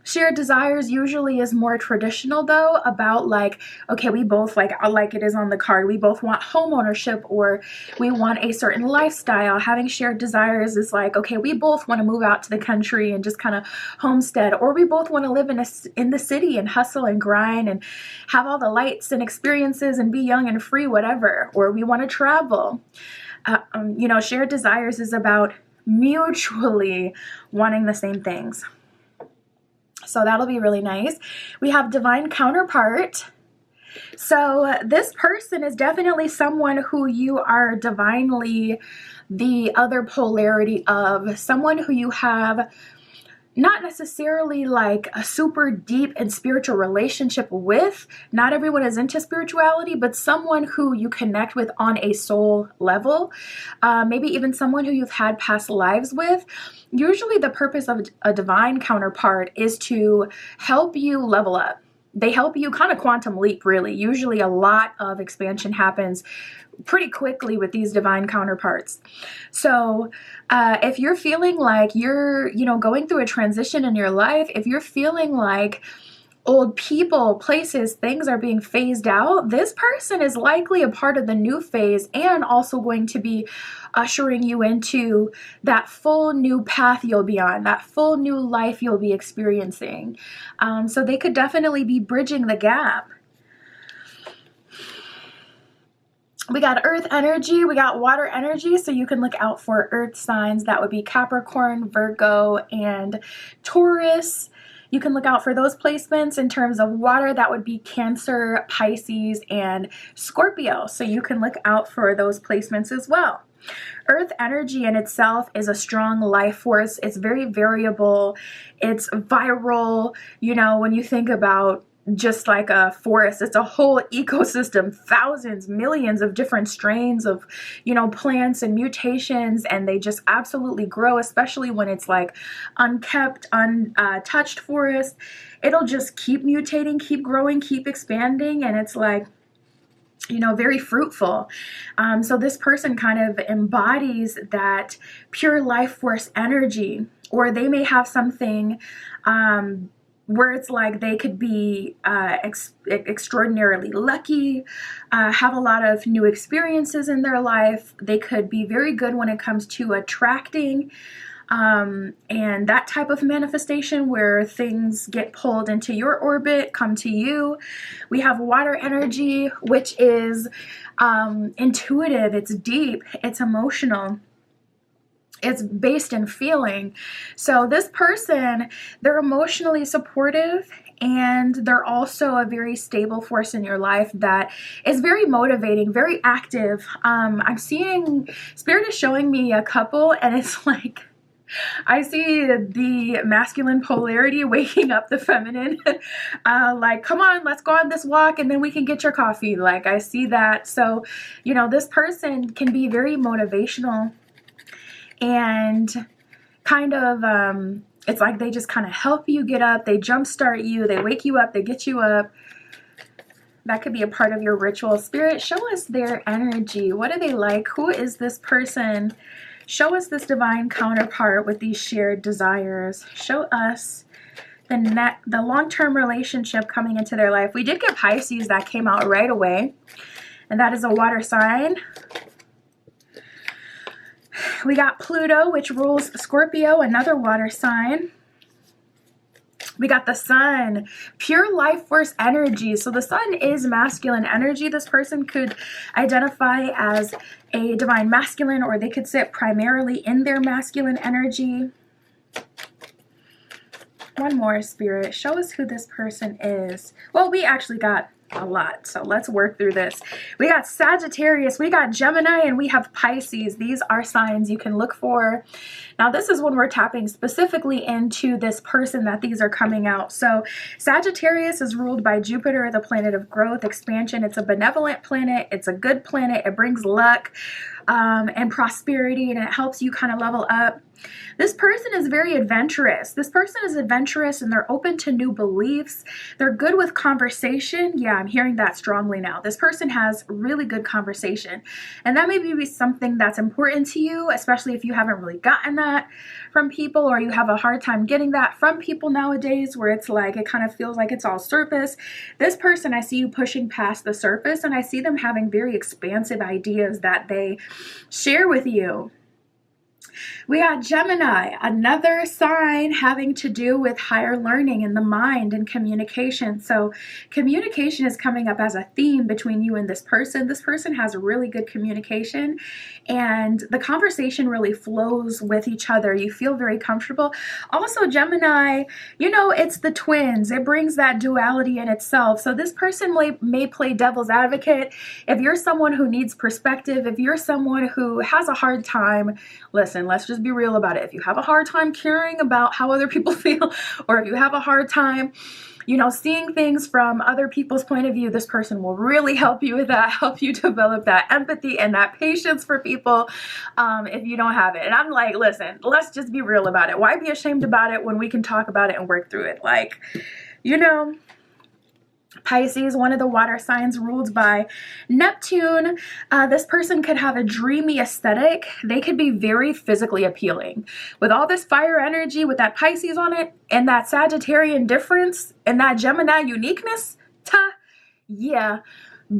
Shared desires usually is more traditional though, about like, okay, we both like it is on the card, we both want home ownership, or we want a certain lifestyle. Having shared desires is like, okay, we both want to move out to the country and just kind of homestead, or we both want to live in the city and hustle and grind and have all the lights and experiences and be young and free, whatever, or we want to travel. You know, shared desires is about mutually wanting the same things. So that'll be really nice. We have divine counterpart. So this person is definitely someone who you are divinely the other polarity of, someone who you have not necessarily like a super deep and spiritual relationship with. Not everyone is into spirituality, but someone who you connect with on a soul level. Maybe even someone who you've had past lives with. Usually the purpose of a divine counterpart is to help you level up. They help you kind of quantum leap, really. Usually a lot of expansion happens pretty quickly with these divine counterparts. So if you're feeling like you're, going through a transition in your life, if you're feeling like old people, places, things are being phased out, this person is likely a part of the new phase and also going to be ushering you into that full new path you'll be on, that full new life you'll be experiencing. So they could definitely be bridging the gap. We got earth energy, we got water energy, so you can look out for earth signs. That would be Capricorn, Virgo, and Taurus. You can look out for those placements. In terms of water, that would be Cancer, Pisces, and Scorpio. So you can look out for those placements as well. Earth energy in itself is a strong life force. It's very variable. It's viral. When you think about just like a forest, it's a whole ecosystem, thousands, millions of different strains of, plants and mutations, and they just absolutely grow, especially when it's like unkept, untouched forest. It'll just keep mutating, keep growing, keep expanding, and it's like, very fruitful. So this person kind of embodies that pure life force energy, or they may have something where it's like they could be extraordinarily lucky, have a lot of new experiences in their life. They could be very good when it comes to attracting and that type of manifestation where things get pulled into your orbit, come to you. We have water energy, which is intuitive, it's deep, it's emotional. It's based in feeling. So this person, they're emotionally supportive, and they're also a very stable force in your life that is very motivating, very active. I'm seeing, Spirit is showing me a couple, and it's like, I see the masculine polarity waking up the feminine, like, come on, let's go on this walk and then we can get your coffee. Like, I see that. So, this person can be very motivational and kind of It's like they just kind of help you get up. They jumpstart you. They wake you up. They get you up. That could be a part of your ritual. Spirit, show us their energy. What are they like? Who is this person? Show us this divine counterpart with these shared desires. Show us the long-term relationship coming into their life. We did get Pisces that came out right away, and that is a water sign. We got Pluto, which rules Scorpio, another water sign. We got the sun, pure life force energy. So the sun is masculine energy. This person could identify as a divine masculine, or they could sit primarily in their masculine energy. One more, Spirit. Show us who this person is. Well, we actually got a lot, so let's work through this. We got Sagittarius, we got Gemini, and we have Pisces. These are signs you can look for. Now, this is when we're tapping specifically into this person that these are coming out. So Sagittarius is ruled by Jupiter, the planet of growth, expansion. It's a benevolent planet. It's a good planet. It brings luck and prosperity, and it helps you kind of level up. This person is very adventurous. This person is adventurous, and they're open to new beliefs. They're good with conversation. Yeah, I'm hearing that strongly now. This person has really good conversation, and that may be something that's important to you, especially if you haven't really gotten that from people, or you have a hard time getting that from people nowadays, where it's like it kind of feels like it's all surface. This person, I see you pushing past the surface, and I see them having very expansive ideas that they share with you. We got Gemini, another sign having to do with higher learning in the mind and communication. So communication is coming up as a theme between you and this person. This person has really good communication, and the conversation really flows with each other. You feel very comfortable. Also, Gemini, you know, it's the twins. It brings that duality in itself. So this person may play devil's advocate. If you're someone who needs perspective, if you're someone who has a hard time, listen, let's just be real about it. If you have a hard time caring about how other people feel, or if you have a hard time, you know, seeing things from other people's point of view, this person will really help you with that, help you develop that empathy and that patience for people if you don't have it. And I'm like, listen, let's just be real about it. Why be ashamed about it when we can talk about it and work through it? Like, you know, Pisces, one of the water signs ruled by Neptune. This person could have a dreamy aesthetic. They could be very physically appealing. With all this fire energy, with that Pisces on it, and that Sagittarian difference, and that Gemini uniqueness, yeah,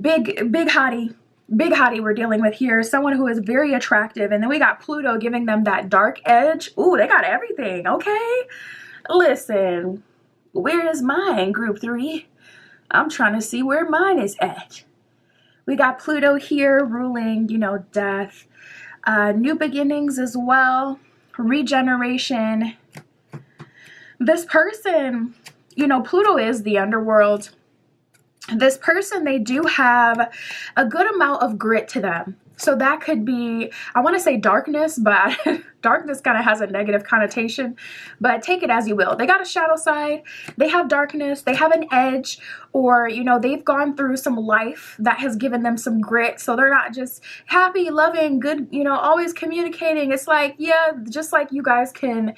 big hottie. Big hottie we're dealing with here. Someone who is very attractive. And then we got Pluto giving them that dark edge. Ooh, they got everything, okay? Listen, where is mine, group 3? I'm trying to see where mine is at. We got Pluto here ruling, you know, death, new beginnings as well, regeneration. This person, you know, Pluto is the underworld. This person, they do have a good amount of grit to them. So that could be, I want to say darkness, but darkness kind of has a negative connotation, but take it as you will. They got a shadow side, they have darkness, they have an edge, or, you know, they've gone through some life that has given them some grit. So they're not just happy, loving, good, you know, always communicating. It's like, yeah, just like you guys can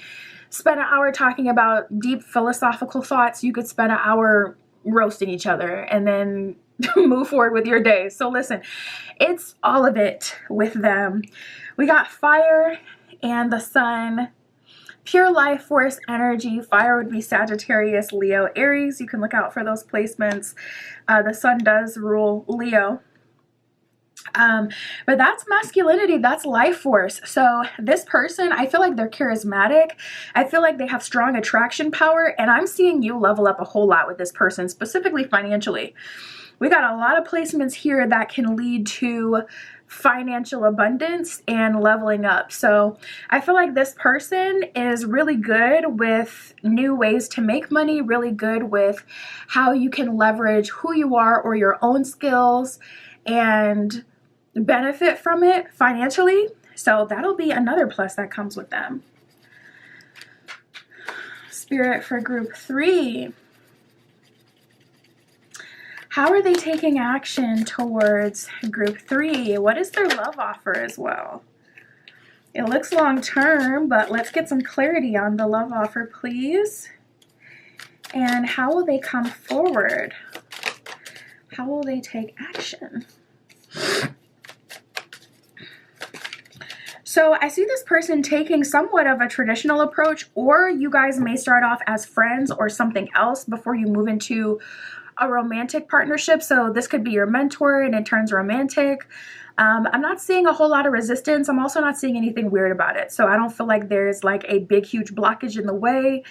spend an hour talking about deep philosophical thoughts, you could spend an hour roasting each other and then move forward with your day. So listen, it's all of it with them. We got fire and the sun, pure life force energy. Fire would be Sagittarius, Leo, Aries. You can look out for those placements. The sun does rule Leo. But that's masculinity, that's life force. So this person, I feel like they're charismatic. I feel like they have strong attraction power, and I'm seeing you level up a whole lot with this person, specifically financially. We got a lot of placements here that can lead to financial abundance and leveling up. So I feel like this person is really good with new ways to make money, really good with how you can leverage who you are or your own skills and benefit from it financially. So that'll be another plus that comes with them. Spirit for group 3. How are they taking action towards group 3? What is their love offer as well? It looks long term, but let's get some clarity on the love offer, please. And how will they come forward? How will they take action? So I see this person taking somewhat of a traditional approach, or you guys may start off as friends or something else before you move into a romantic partnership. So this could be your mentor and it turns romantic. I'm not seeing a whole lot of resistance. I'm also not seeing anything weird about it. So I don't feel like there's like a big, huge blockage in the way.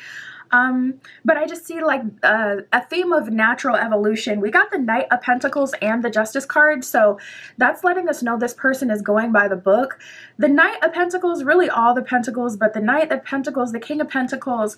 But I just see like a theme of natural evolution. We got the Knight of Pentacles and the Justice card, so that's letting us know this person is going by the book. The Knight of Pentacles, really all the Pentacles, but the Knight of Pentacles, the King of Pentacles,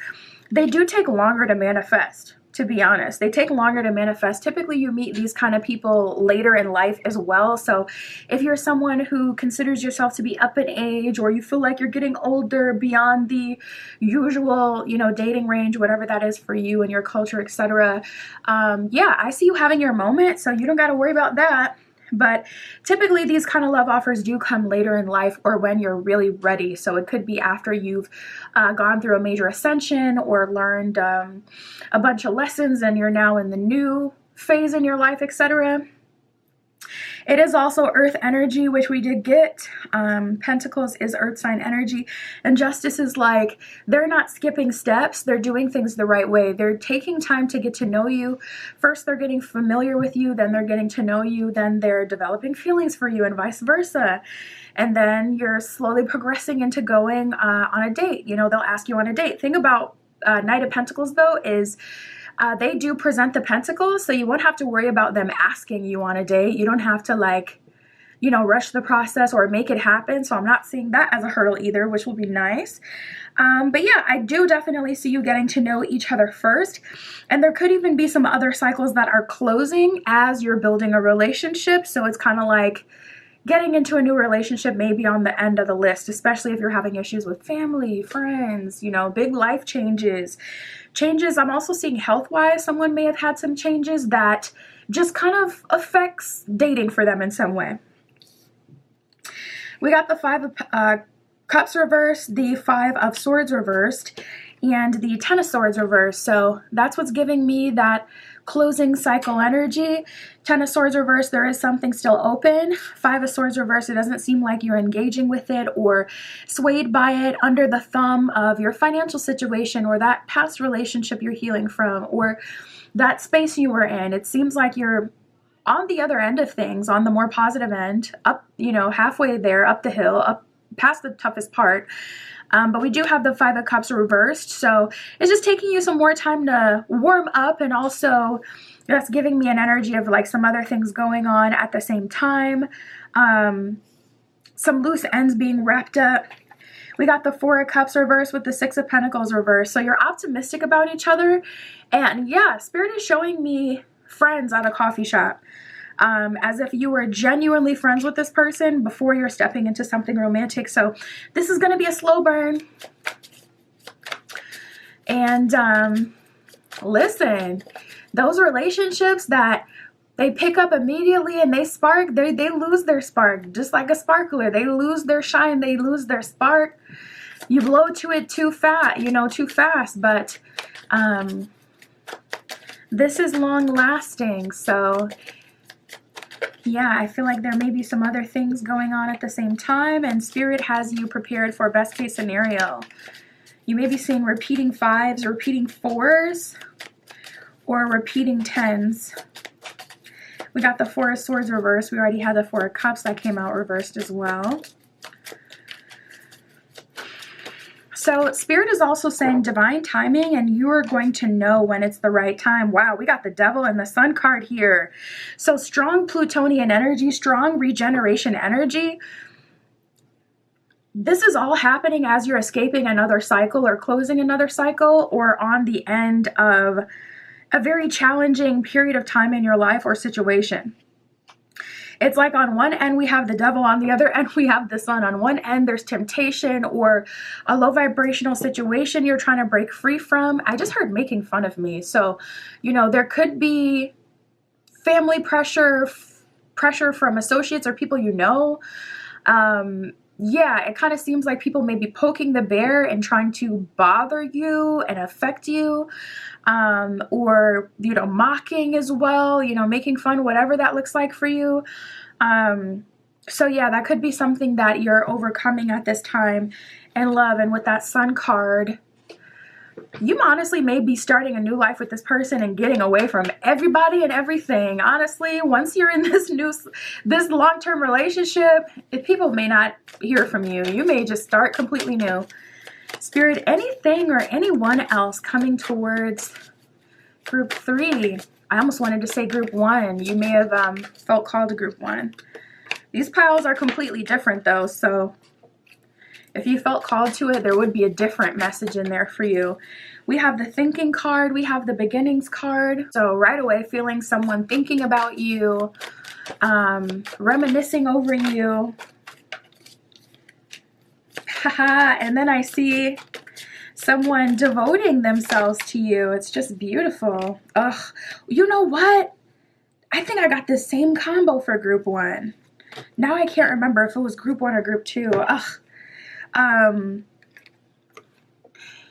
they do take longer to manifest. To be honest, they take longer to manifest. Typically, you meet these kind of people later in life as well. So if you're someone who considers yourself to be up in age, or you feel like you're getting older beyond the usual, dating range, whatever that is for you and your culture, etc. Yeah, I see you having your moment, so you don't got to worry about that. But typically these kind of love offers do come later in life or when you're really ready. So it could be after you've gone through a major ascension or learned a bunch of lessons and you're now in the new phase in your life, etc. It is also earth energy, which we did get. Pentacles is earth sign energy. And Justice is like, they're not skipping steps. They're doing things the right way. They're taking time to get to know you. First, they're getting familiar with you. Then they're getting to know you. Then they're developing feelings for you and vice versa. And then you're slowly progressing into going on a date. They'll ask you on a date. Thing about Knight of Pentacles, though, is they do present the pentacles, so you won't have to worry about them asking you on a date. You don't have to rush the process or make it happen. So I'm not seeing that as a hurdle either, which will be nice. But yeah, I do definitely see you getting to know each other first. And there could even be some other cycles that are closing as you're building a relationship. So it's kind of like getting into a new relationship maybe on the end of the list, especially if you're having issues with family, friends, big life changes. I'm also seeing health-wise, someone may have had some changes that just kind of affects dating for them in some way. We got the Five of Cups reversed, the Five of Swords reversed, and the Ten of Swords reversed. So that's what's giving me that closing cycle energy. Ten of Swords reversed, there is something still open. Five of Swords reversed, it doesn't seem like you're engaging with it or swayed by it under the thumb of your financial situation or that past relationship you're healing from or that space you were in. It seems like you're on the other end of things, on the more positive end, up, halfway there, up the hill, up past the toughest part. But we do have the Five of Cups reversed, so it's just taking you some more time to warm up, and also that's giving me an energy of like some other things going on at the same time. Some loose ends being wrapped up. We got the Four of Cups reversed with the Six of Pentacles reversed, so you're optimistic about each other, and yeah, Spirit is showing me friends at a coffee shop. As if you were genuinely friends with this person before you're stepping into something romantic. So this is going to be a slow burn. And listen, those relationships that they pick up immediately and they spark, they lose their spark. Just like a sparkler, they lose their shine, they lose their spark. You blow to it too fast, but this is long lasting. So yeah, I feel like there may be some other things going on at the same time, and Spirit has you prepared for best case scenario. You may be seeing repeating fives, repeating fours, or repeating tens. We got the Four of Swords reversed. We already had the Four of Cups that came out reversed as well. So Spirit is also saying divine timing, and you are going to know when it's the right time. Wow, we got the Devil and the Sun card here. So strong Plutonian energy, strong regeneration energy. This is all happening as you're escaping another cycle or closing another cycle or on the end of a very challenging period of time in your life or situation. It's like on one end we have the Devil, on the other end we have the Sun. On one end there's temptation or a low vibrational situation you're trying to break free from. I just heard making fun of me. So, there could be family pressure from associates or people yeah, it kind of seems like people may be poking the bear and trying to bother you and affect you, or, mocking as well, making fun, whatever that looks like for you. So yeah, that could be something that you're overcoming at this time in love. And with that Sun card, you honestly may be starting a new life with this person and getting away from everybody and everything. Honestly, once you're in this long-term relationship, people may not hear from you. You may just start completely new. Spirit, anything or anyone else coming towards group 3. I almost wanted to say group 1. You may have felt called to group 1. These piles are completely different though, so if you felt called to it, there would be a different message in there for you. We have the thinking card. We have the beginnings card. So right away, feeling someone thinking about you, reminiscing over you. And then I see someone devoting themselves to you. It's just beautiful. Ugh. You know what? I think I got the same combo for group 1. Now I can't remember if it was group 1 or group 2. Ugh.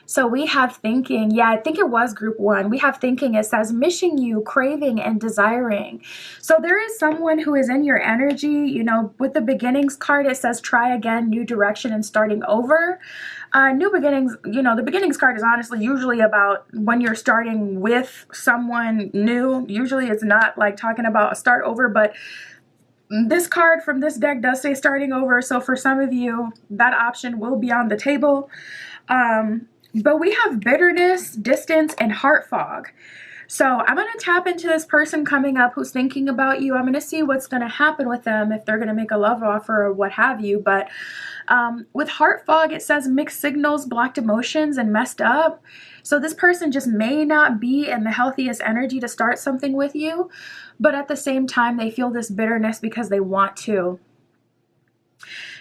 So we have thinking. Yeah, I think it was group 1. We have thinking. It says missing you, craving, and desiring. So there is someone who is in your energy. With the beginnings card, it says try again, new direction, and starting over. New beginnings, the beginnings card is honestly usually about when you're starting with someone new. Usually it's not like talking about a start over, but this card from this deck does say starting over. So for some of you, that option will be on the table. But we have bitterness, distance, and heart fog. So I'm going to tap into this person coming up who's thinking about you. I'm going to see what's going to happen with them, if they're going to make a love offer or what have you. But with heart fog, it says mixed signals, blocked emotions, and messed up. So this person just may not be in the healthiest energy to start something with you, but at the same time, they feel this bitterness because they want to.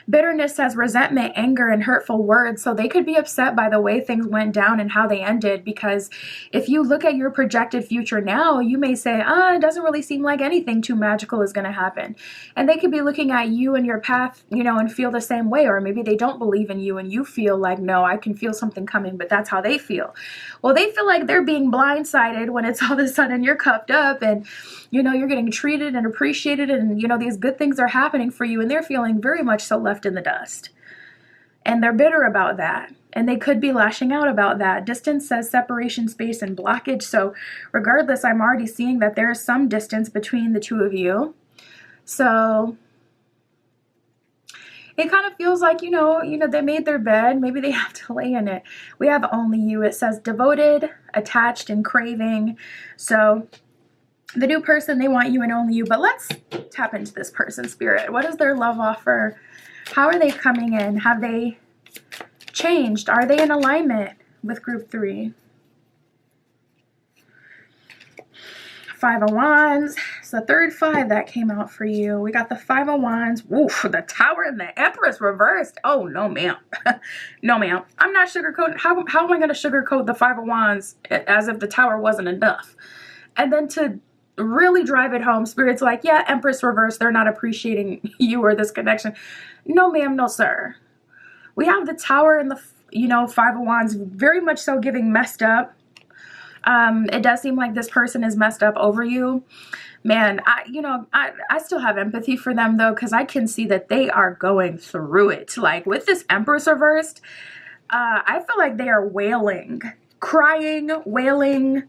Bitterness says resentment, anger, and hurtful words. So they could be upset by the way things went down and how they ended, because if you look at your projected future now, you may say, it doesn't really seem like anything too magical is going to happen. And they could be looking at you and your path, and feel the same way. Or maybe they don't believe in you and you feel like, no, I can feel something coming, but that's how they feel. Well, they feel like they're being blindsided when it's all of a sudden you're cuffed up and, you're getting treated and appreciated and, these good things are happening for you, and they're feeling very much so left in the dust. And they're bitter about that. And they could be lashing out about that. Distance says separation, space, and blockage. So regardless, I'm already seeing that there is some distance between the two of you. So it kind of feels like, they made their bed. Maybe they have to lay in it. We have only you. It says devoted, attached, and craving. So the new person, they want you and only you. But let's tap into this person's spirit. What is their love offer? How are they coming in? Have they changed? Are they in alignment with group 3? 5 of Wands. It's the third 5 that came out for you. We got the 5 of Wands. Oof, the Tower and the Empress reversed. Oh, no, ma'am. No, ma'am. I'm not sugarcoating. How am I going to sugarcoat the 5 of Wands as if the Tower wasn't enough? And then to really drive it home, Spirit's like, yeah, Empress reversed. They're not appreciating you or this connection. No, ma'am. No, sir. We have the Tower and the, 5 of Wands, very much so giving messed up. It does seem like this person is messed up over you. Man, I still have empathy for them though, because I can see that they are going through it. Like with this Empress reversed, I feel like they are wailing, crying, wailing,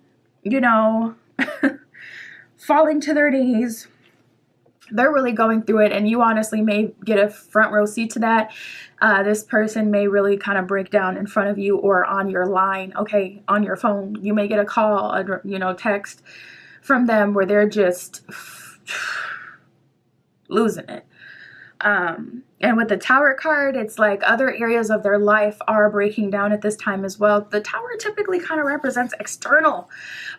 falling to their knees. They're really going through it, and you honestly may get a front row seat to that. This person may really kind of break down in front of you or on your line, okay, on your phone. You may get a call, text from them where they're just losing it. And with the Tower card, it's like other areas of their life are breaking down at this time as well. The Tower typically kind of represents external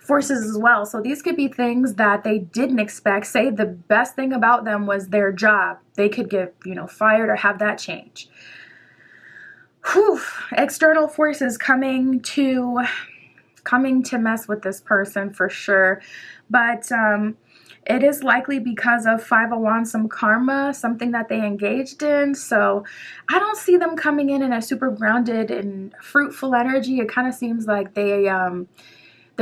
forces as well. So these could be things that they didn't expect. Say the best thing about them was their job. They could get, fired or have that change. Whew. External forces coming to mess with this person for sure. but it is likely because of 501 some karma, something that they engaged in. So I don't see them coming in a super grounded and fruitful energy. It kind of seems like they're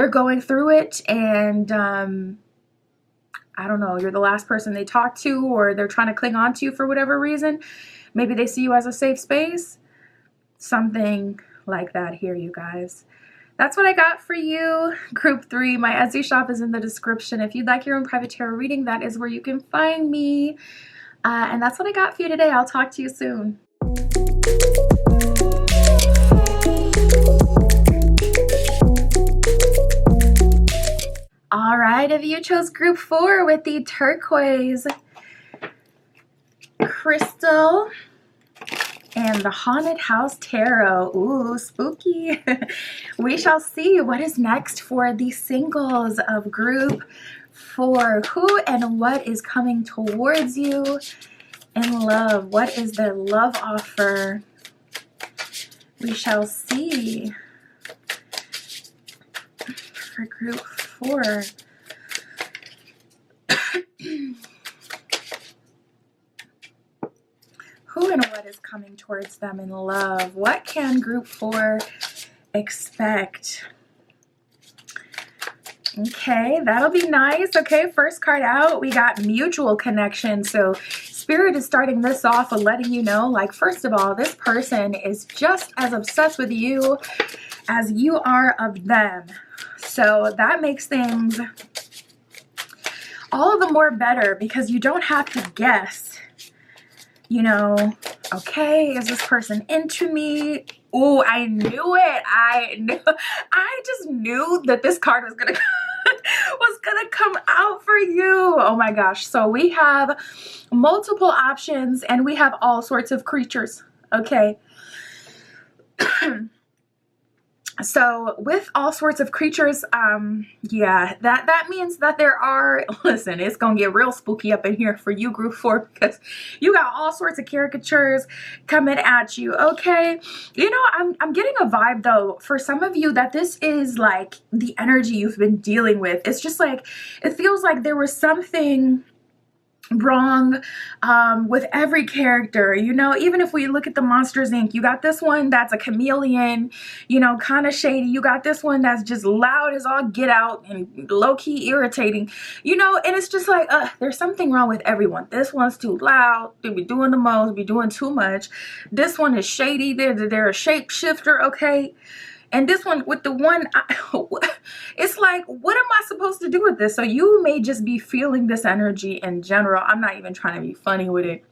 going through it, and I don't know, you're the last person they talk to, or they're trying to cling on to you for whatever reason. Maybe they see you as a safe space. Something like that here, you guys. That's what I got for you, Group 3. My Etsy shop is in the description. If you'd like your own private tarot reading, that is where you can find me. And that's what I got for you today. I'll talk to you soon. All right, if you chose Group 4 with the turquoise crystal and the Haunted House Tarot. Ooh, spooky. We shall see what is next for the singles of Group 4. Who and what is coming towards you in love? What is their love offer? We shall see for Group 4. Who and what is coming towards them in love? What can Group 4 expect? Okay, that'll be nice. Okay, first card out, we got mutual connection. So Spirit is starting this off with letting you know, like, first of all, this person is just as obsessed with you as you are of them. So that makes things all the more better, because you don't have to guess. You know, okay, is this person into me? Oh, I knew it. I just knew that this card was gonna come out for you. Oh my gosh. So we have multiple options, and we have all sorts of creatures. Okay. So with all sorts of creatures, yeah, that means that there are, listen, it's gonna get real spooky up in here for you, Group 4, because you got all sorts of caricatures coming at you. Okay, you know, I'm getting a vibe though for some of you that this is like the energy you've been dealing with. It's just like, it feels like there was something wrong with every character. You know, even if we look at the Monsters Inc., you got this one that's a chameleon, you know, kind of shady. You got this one that's just loud as all get out and low-key irritating, you know, and it's just like, there's something wrong with everyone. This one's too loud, they be doing the most, be doing too much. This one is shady, they're a shapeshifter, okay? And this one with the one, it's like, what am I supposed to do with this? So you may just be feeling this energy in general. I'm not even trying to be funny with it.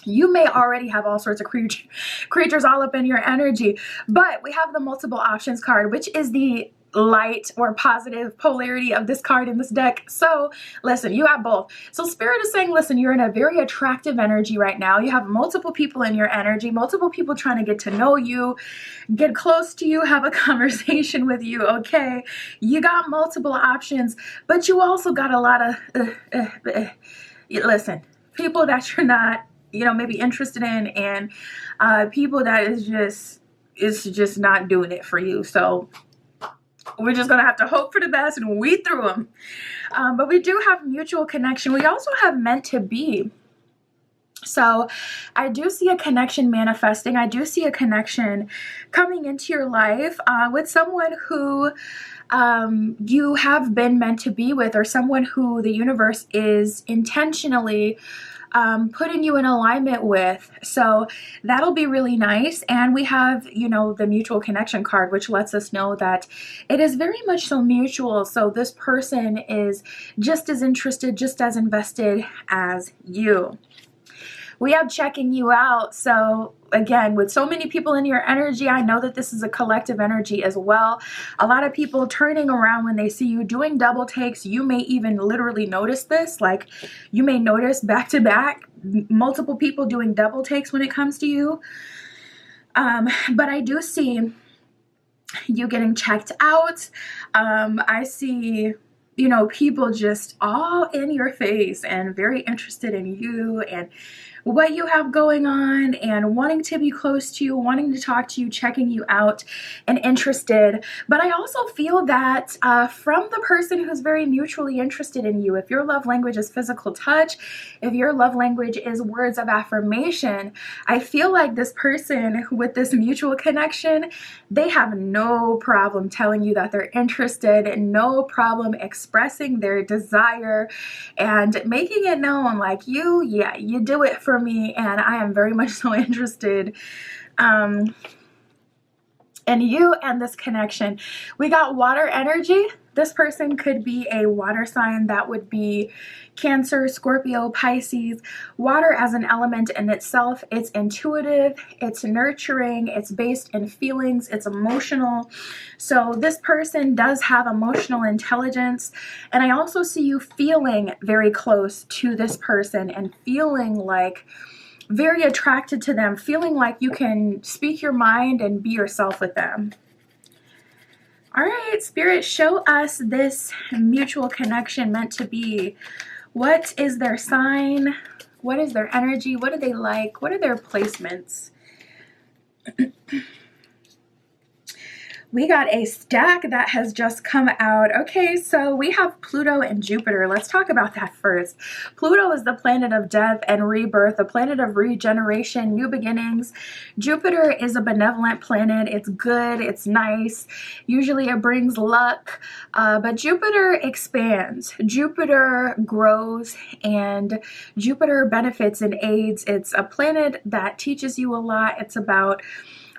You may already have all sorts of creatures all up in your energy, but we have the multiple options card, which is the light or positive polarity of this card in this deck. So listen, you have both. So Spirit is saying, listen, you're in a very attractive energy right now. You have multiple people in your energy, multiple people trying to get to know you, get close to you, have a conversation with you. Okay, you got multiple options, but you also got a lot of listen, people that you're not, you know, maybe interested in, and people that is just not doing it for you. So we're just going to have to hope for the best and weed through them. But we do have mutual connection. We also have meant to be. So I do see a connection manifesting. I do see a connection coming into your life with someone who you have been meant to be with, or someone who the universe is intentionally putting you in alignment with. So that'll be really nice. And we have, you know, the mutual connection card, which lets us know that it is very much so mutual. So this person is just as interested, just as invested as you. We have checking you out. So again, with so many people in your energy, I know that this is a collective energy as well. A lot of people turning around when they see you doing double takes. You may even literally notice this. Like, you may notice back to back multiple people doing double takes when it comes to you. But I do see you getting checked out. I see, you know, people just all in your face and very interested in you and what you have going on and wanting to be close to you, wanting to talk to you, checking you out, and interested. But I also feel that from the person who's very mutually interested in you, if your love language is physical touch, if your love language is words of affirmation, I feel like this person with this mutual connection, they have no problem telling you that they're interested, and no problem expressing their desire and making it known, like, yeah, you do it for me, and I am very much so interested in you and this connection. We got water energy. This person could be a water sign. That would be Cancer, Scorpio, Pisces. Water as an element in itself, it's intuitive, it's nurturing, it's based in feelings, it's emotional. So this person does have emotional intelligence. And I also see you feeling very close to this person and feeling like very attracted to them, feeling like you can speak your mind and be yourself with them. All right, Spirit, show us this mutual connection meant to be. What is their sign? What is their energy? What do they like? What are their placements? We got a stack that has just come out. Okay, so we have Pluto and Jupiter. Let's talk about that first. Pluto is the planet of death and rebirth, the planet of regeneration, new beginnings. Jupiter is a benevolent planet. It's good, it's nice. Usually it brings luck, but Jupiter expands. Jupiter grows, and Jupiter benefits and aids. It's a planet that teaches you a lot. It's about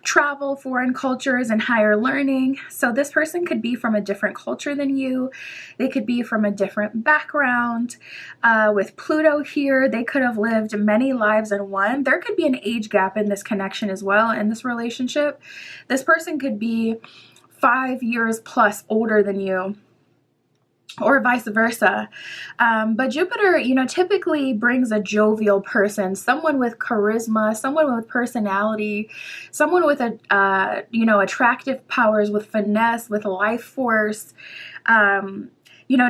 travel, foreign cultures, and higher learning. So this person could be from a different culture than you. They could be from a different background. With Pluto here, they could have lived many lives in one. There could be an age gap in this connection as well, in this relationship. This person could be 5 years plus older than you, or vice versa. But Jupiter, typically brings a jovial person, someone with charisma, someone with personality, someone with attractive powers, with finesse, with life force.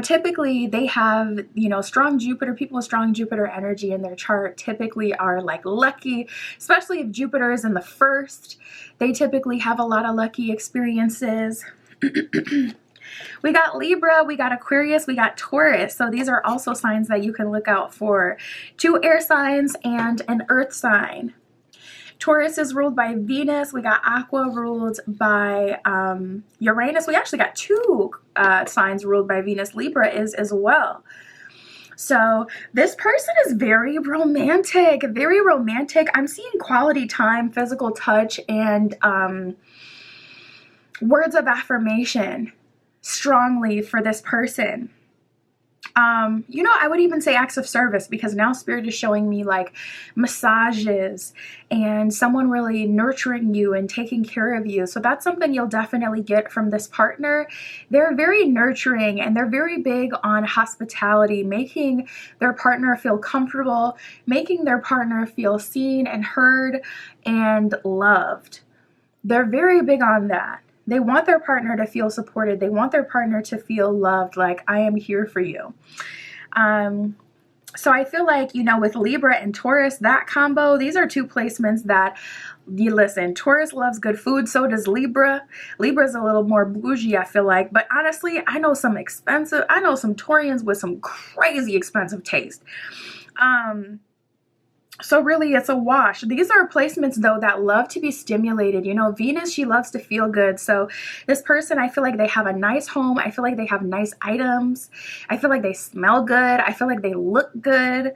Typically they have, strong Jupiter, people with strong Jupiter energy in their chart typically are like lucky, especially if Jupiter is in the first. They typically have a lot of lucky experiences. We got Libra, we got Aquarius, we got Taurus. So these are also signs that you can look out for. 2 air signs and an earth sign. Taurus is ruled by Venus. We got Aqua ruled by Uranus. We actually got 2 signs ruled by Venus. Libra is as well. So this person is very romantic, very romantic. I'm seeing quality time, physical touch, and words of affirmation strongly for this person. I would even say acts of service, because now Spirit is showing me like massages and someone really nurturing you and taking care of you. So that's something you'll definitely get from this partner. They're very nurturing and they're very big on hospitality, making their partner feel comfortable, making their partner feel seen and heard and loved. They're very big on that. They want their partner to feel supported. They want their partner to feel loved, like, I am here for you. So I feel like, with Libra and Taurus, that combo, these are 2 placements that, listen, Taurus loves good food, so does Libra. Libra's a little more bougie, I feel like. But honestly, I know some Taurians with some crazy expensive taste. So really, it's a wash. These are placements, though, that love to be stimulated. Venus, she loves to feel good. So this person, I feel like they have a nice home. I feel like they have nice items. I feel like they smell good. I feel like they look good.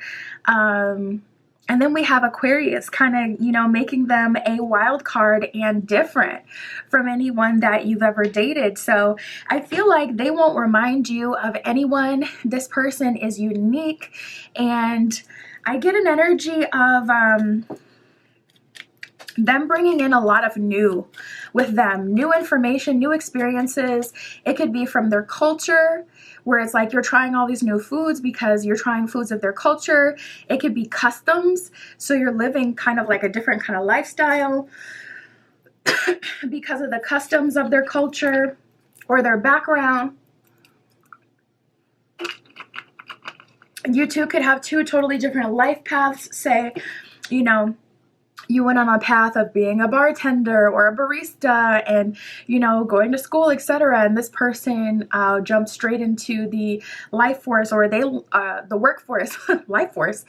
And then we have Aquarius, kind of, making them a wild card and different from anyone that you've ever dated. So I feel like they won't remind you of anyone. This person is unique, and I get an energy of them bringing in a lot of new with them, new information, new experiences. It could be from their culture, where it's like you're trying all these new foods because you're trying foods of their culture. It could be customs, so you're living kind of like a different kind of lifestyle because of the customs of their culture or their background. You two could have two totally different life paths. Say, you know, you went on a path of being a bartender or a barista and, going to school, etc. And this person jumped straight into the life force, or the workforce, life force,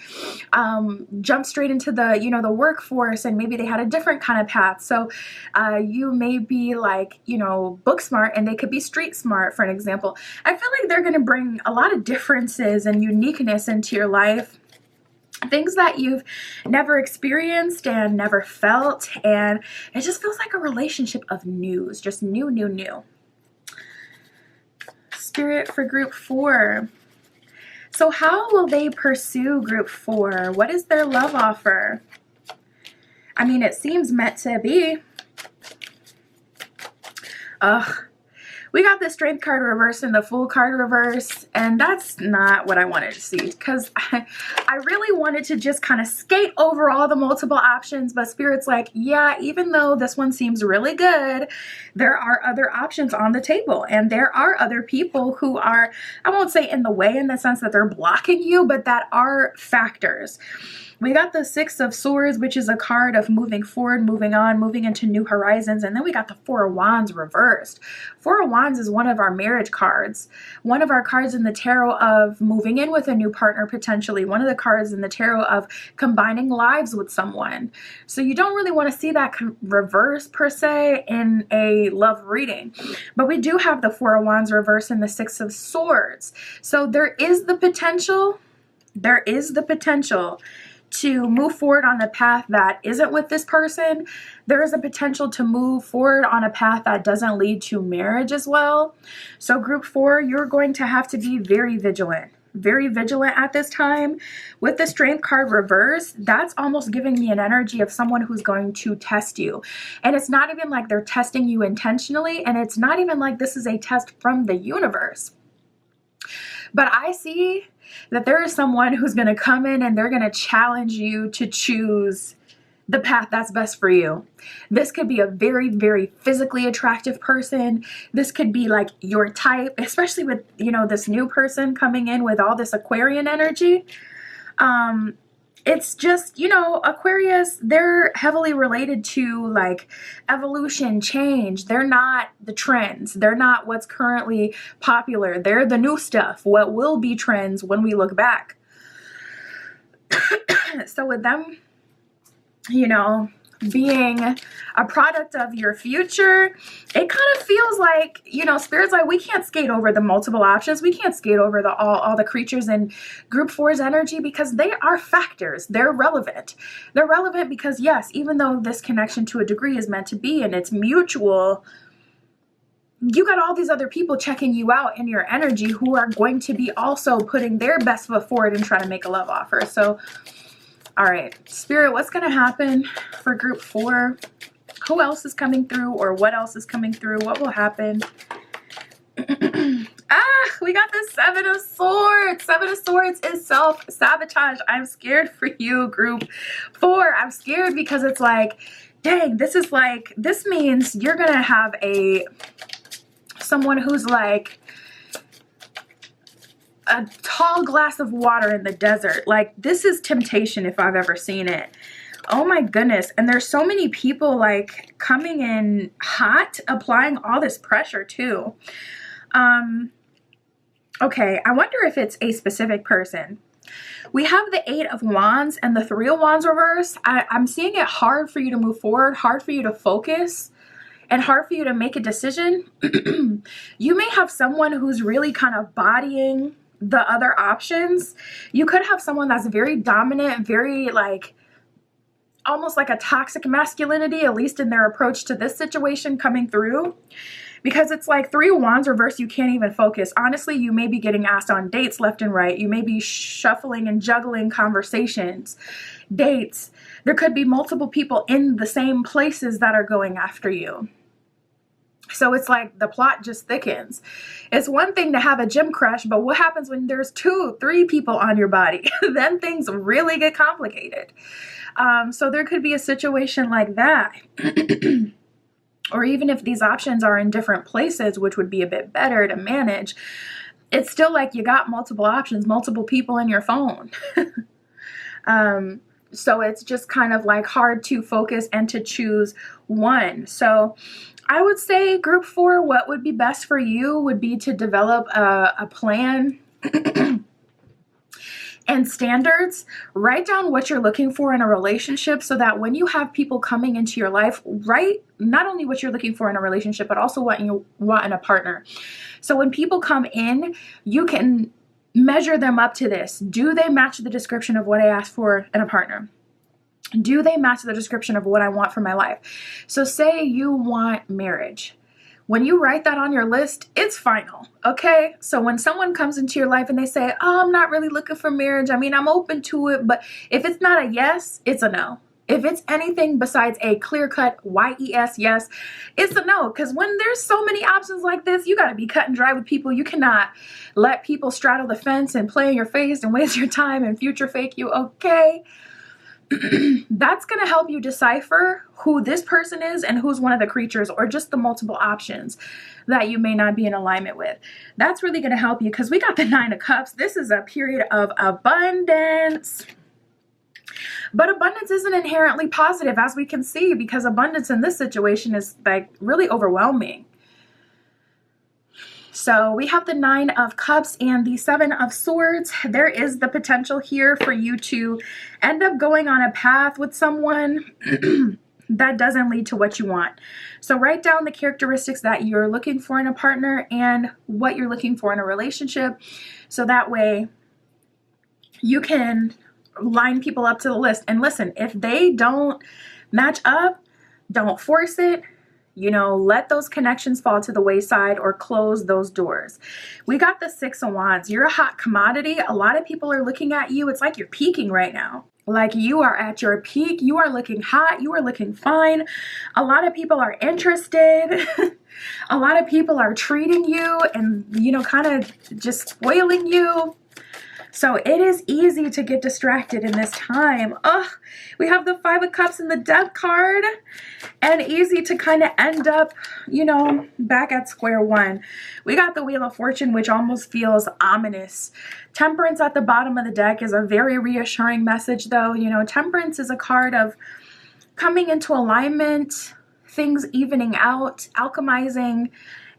jumped straight into the workforce, and maybe they had a different kind of path. So you may be like, book smart, and they could be street smart, for an example. I feel like they're going to bring a lot of differences and uniqueness into your life. Things that you've never experienced and never felt, and it just feels like a relationship of news, just new. Spirit for group 4. So how will they pursue group 4? What is their love offer? I mean, it seems meant to be. Ugh. We got the Strength card reverse and the Fool card reverse, and that's not what I wanted to see, because I really wanted to just kind of skate over all the multiple options, but Spirit's like, yeah, even though this one seems really good, there are other options on the table, and there are other people who are, I won't say in the way in the sense that they're blocking you, but that are factors. We got the 6 of Swords, which is a card of moving forward, moving on, moving into new horizons. And then we got the 4 of Wands reversed. 4 of Wands is one of our marriage cards. One of our cards in the tarot of moving in with a new partner potentially. One of the cards in the tarot of combining lives with someone. So you don't really want to see that reverse per se in a love reading. But we do have the 4 of Wands reversed and the 6 of Swords. So there is the potential to move forward on a path that isn't with this person. There is a potential to move forward on a path that doesn't lead to marriage as well. So group 4, you're going to have to be very vigilant at this time. With the Strength card reversed, that's almost giving me an energy of someone who's going to test you. And it's not even like they're testing you intentionally, and it's not even like this is a test from the universe. But I see that there is someone who's going to come in and they're going to challenge you to choose the path that's best for you. This could be a very, very physically attractive person. This could be like your type, especially with, this new person coming in with all this Aquarian energy. It's just, Aquarius, they're heavily related to like evolution, change. They're not the trends. They're not what's currently popular. They're the new stuff, what will be trends when we look back. So with them, being a product of your future, it kind of feels like, Spirit's like, we can't skate over the multiple options. We can't skate over all the creatures in group 4's energy, because they are factors. They're relevant. They're relevant because, yes, even though this connection to a degree is meant to be and it's mutual, you got all these other people checking you out in your energy who are going to be also putting their best foot forward and trying to make a love offer. So, all right, Spirit, what's going to happen for group 4? Who else is coming through, or what else is coming through? What will happen? We got the 7 of Swords. 7 of Swords is self-sabotage. I'm scared for you, group 4. I'm scared because it's like, dang, this means you're going to have someone who's like a tall glass of water in the desert. Like, this is temptation if I've ever seen it. Oh my goodness. And there's so many people like coming in hot, applying all this pressure too. Okay, I wonder if it's a specific person. We have the 8 of Wands and the 3 of Wands reverse. I'm seeing it hard for you to move forward, hard for you to focus, and hard for you to make a decision. You may have someone who's really kind of bodying the other options. You could have someone that's very dominant, very like almost like a toxic masculinity, at least in their approach to this situation coming through. Because it's like 3 of Wands reverse, you can't even focus. Honestly, you may be getting asked on dates left and right. You may be shuffling and juggling conversations, dates. There could be multiple people in the same places that are going after you. So it's like the plot just thickens. It's one thing to have a gym crush, but what happens when there's 2, 3 people on your body? Then things really get complicated. So there could be a situation like that. Or even if these options are in different places, which would be a bit better to manage, it's still like you got multiple options, multiple people in your phone. So it's just kind of like hard to focus and to choose one. So I would say group 4, what would be best for you would be to develop a plan and standards. Write down what you're looking for in a relationship so that when you have people coming into your life, write not only what you're looking for in a relationship, but also what you want in a partner. So when people come in, you can measure them up to this. Do they match the description of what I asked for in a partner? Do they match the description of what I want for my life? So say you want marriage. When you write that on your list, it's final, okay? So when someone comes into your life and they say, oh, I'm not really looking for marriage. I mean, I'm open to it, but if it's not a yes, it's a no. If it's anything besides a clear-cut yes, yes, it's a no. Because when there's so many options like this, you got to be cut and dry with people. You cannot let people straddle the fence and play in your face and waste your time and future fake you, okay? That's going to help you decipher who this person is and who's one of the creatures or just the multiple options that you may not be in alignment with. That's really going to help you because we got the 9 of Cups. This is a period of abundance. But abundance isn't inherently positive, as we can see, because abundance in this situation is like really overwhelming. So we have the 9 of Cups and the 7 of Swords. There is the potential here for you to end up going on a path with someone that doesn't lead to what you want. So write down the characteristics that you're looking for in a partner and what you're looking for in a relationship. So that way you can line people up to the list. And listen, if they don't match up, don't force it. You know, let those connections fall to the wayside or close those doors. We got the 6 of Wands. You're a hot commodity. A lot of people are looking at you. It's like you're peaking right now. Like you are at your peak. You are looking hot. You are looking fine. A lot of people are interested. A lot of people are treating you and, you know, kind of just spoiling you. So it is easy to get distracted in this time. Oh, we have the 5 of Cups and the Death card, and easy to kind of end up, you know, back at square one. We got the Wheel of Fortune, which almost feels ominous. Temperance at the bottom of the deck is a very reassuring message, though. You know, Temperance is a card of coming into alignment, things evening out, alchemizing,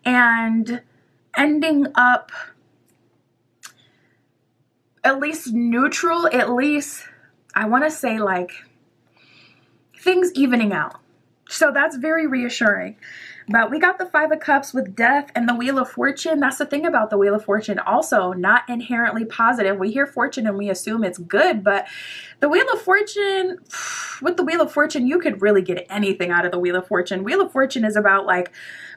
and ending up at least neutral, at least, I want to say like things evening out. So that's very reassuring. But we got the 5 of Cups with Death and the Wheel of Fortune. That's the thing about the Wheel of Fortune. Also, not inherently positive. We hear fortune and we assume it's good, but the Wheel of Fortune, with the Wheel of Fortune, you could really get anything out of the Wheel of Fortune. Wheel of Fortune is about like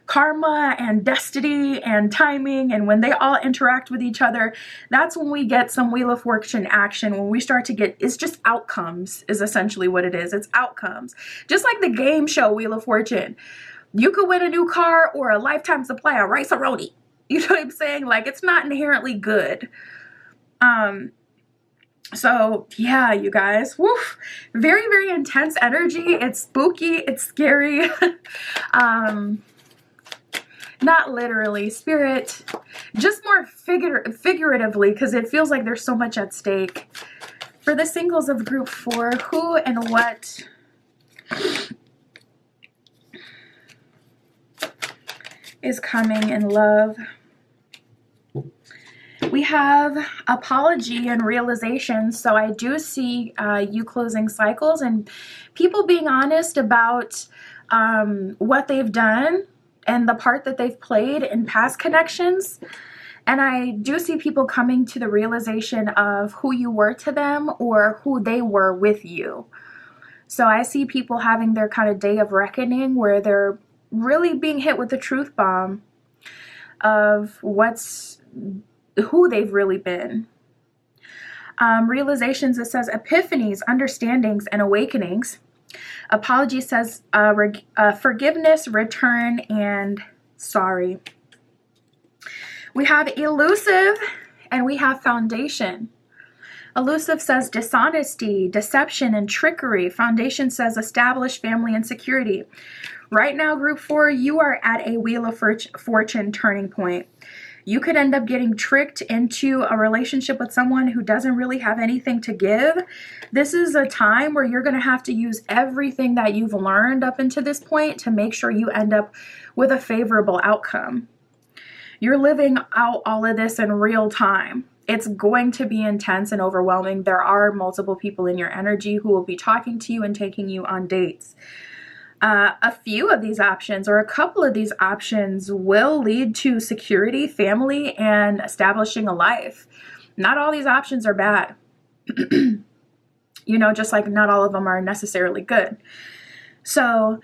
karma and destiny and timing, and when they all interact with each other, that's when we get some Wheel of Fortune action. When we start to get, it's just outcomes is essentially what it is. It's outcomes. Just like the game show Wheel of Fortune. You could win a new car or a lifetime supply of rice-a-roni. You know what I'm saying? Like, it's not inherently good. So yeah, you guys, woof, very, very intense energy. It's spooky. It's scary. Not literally, spirit, just more figuratively, because it feels like there's so much at stake. For the singles of group 4, who and what is coming in love? We have apology and realization. So I do see you closing cycles and people being honest about what they've done and the part that they've played in past connections. And I do see people coming to the realization of who you were to them or who they were with you. So I see people having their kind of day of reckoning where they're really being hit with the truth bomb of who they've really been. Realizations, it says epiphanies, understandings, and awakenings. Apology says forgiveness, return, and sorry. We have elusive and we have foundation. Elusive says dishonesty, deception, and trickery. Foundation says establish family and security. Right now, group 4, you are at a Wheel of Fortune turning point. You could end up getting tricked into a relationship with someone who doesn't really have anything to give. This is a time where you're going to have to use everything that you've learned up until this point to make sure you end up with a favorable outcome. You're living out all of this in real time. It's going to be intense and overwhelming. There are multiple people in your energy who will be talking to you and taking you on dates. A few of these options, or a couple of these options, will lead to security, family, and establishing a life. Not all these options are bad. Just like not all of them are necessarily good. So,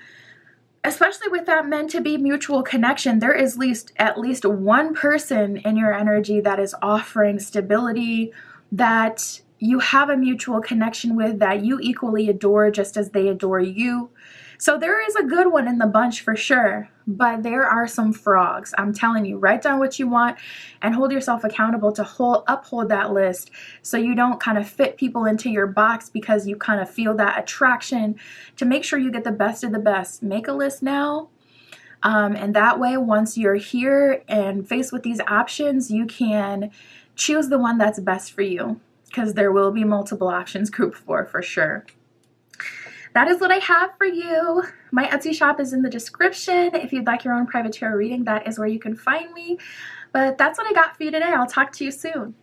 especially with that meant to be mutual connection, there is at least one person in your energy that is offering stability, that you have a mutual connection with, that you equally adore just as they adore you. So there is a good one in the bunch for sure, but there are some frogs. I'm telling you, write down what you want and hold yourself accountable to uphold that list, so you don't kind of fit people into your box because you kind of feel that attraction. To make sure you get the best of the best, make a list now. And that way, once you're here and faced with these options, you can choose the one that's best for you, because there will be multiple options, group 4 for sure. That is what I have for you. My Etsy shop is in the description. If you'd like your own private tarot reading, that is where you can find me. But that's what I got for you today. I'll talk to you soon.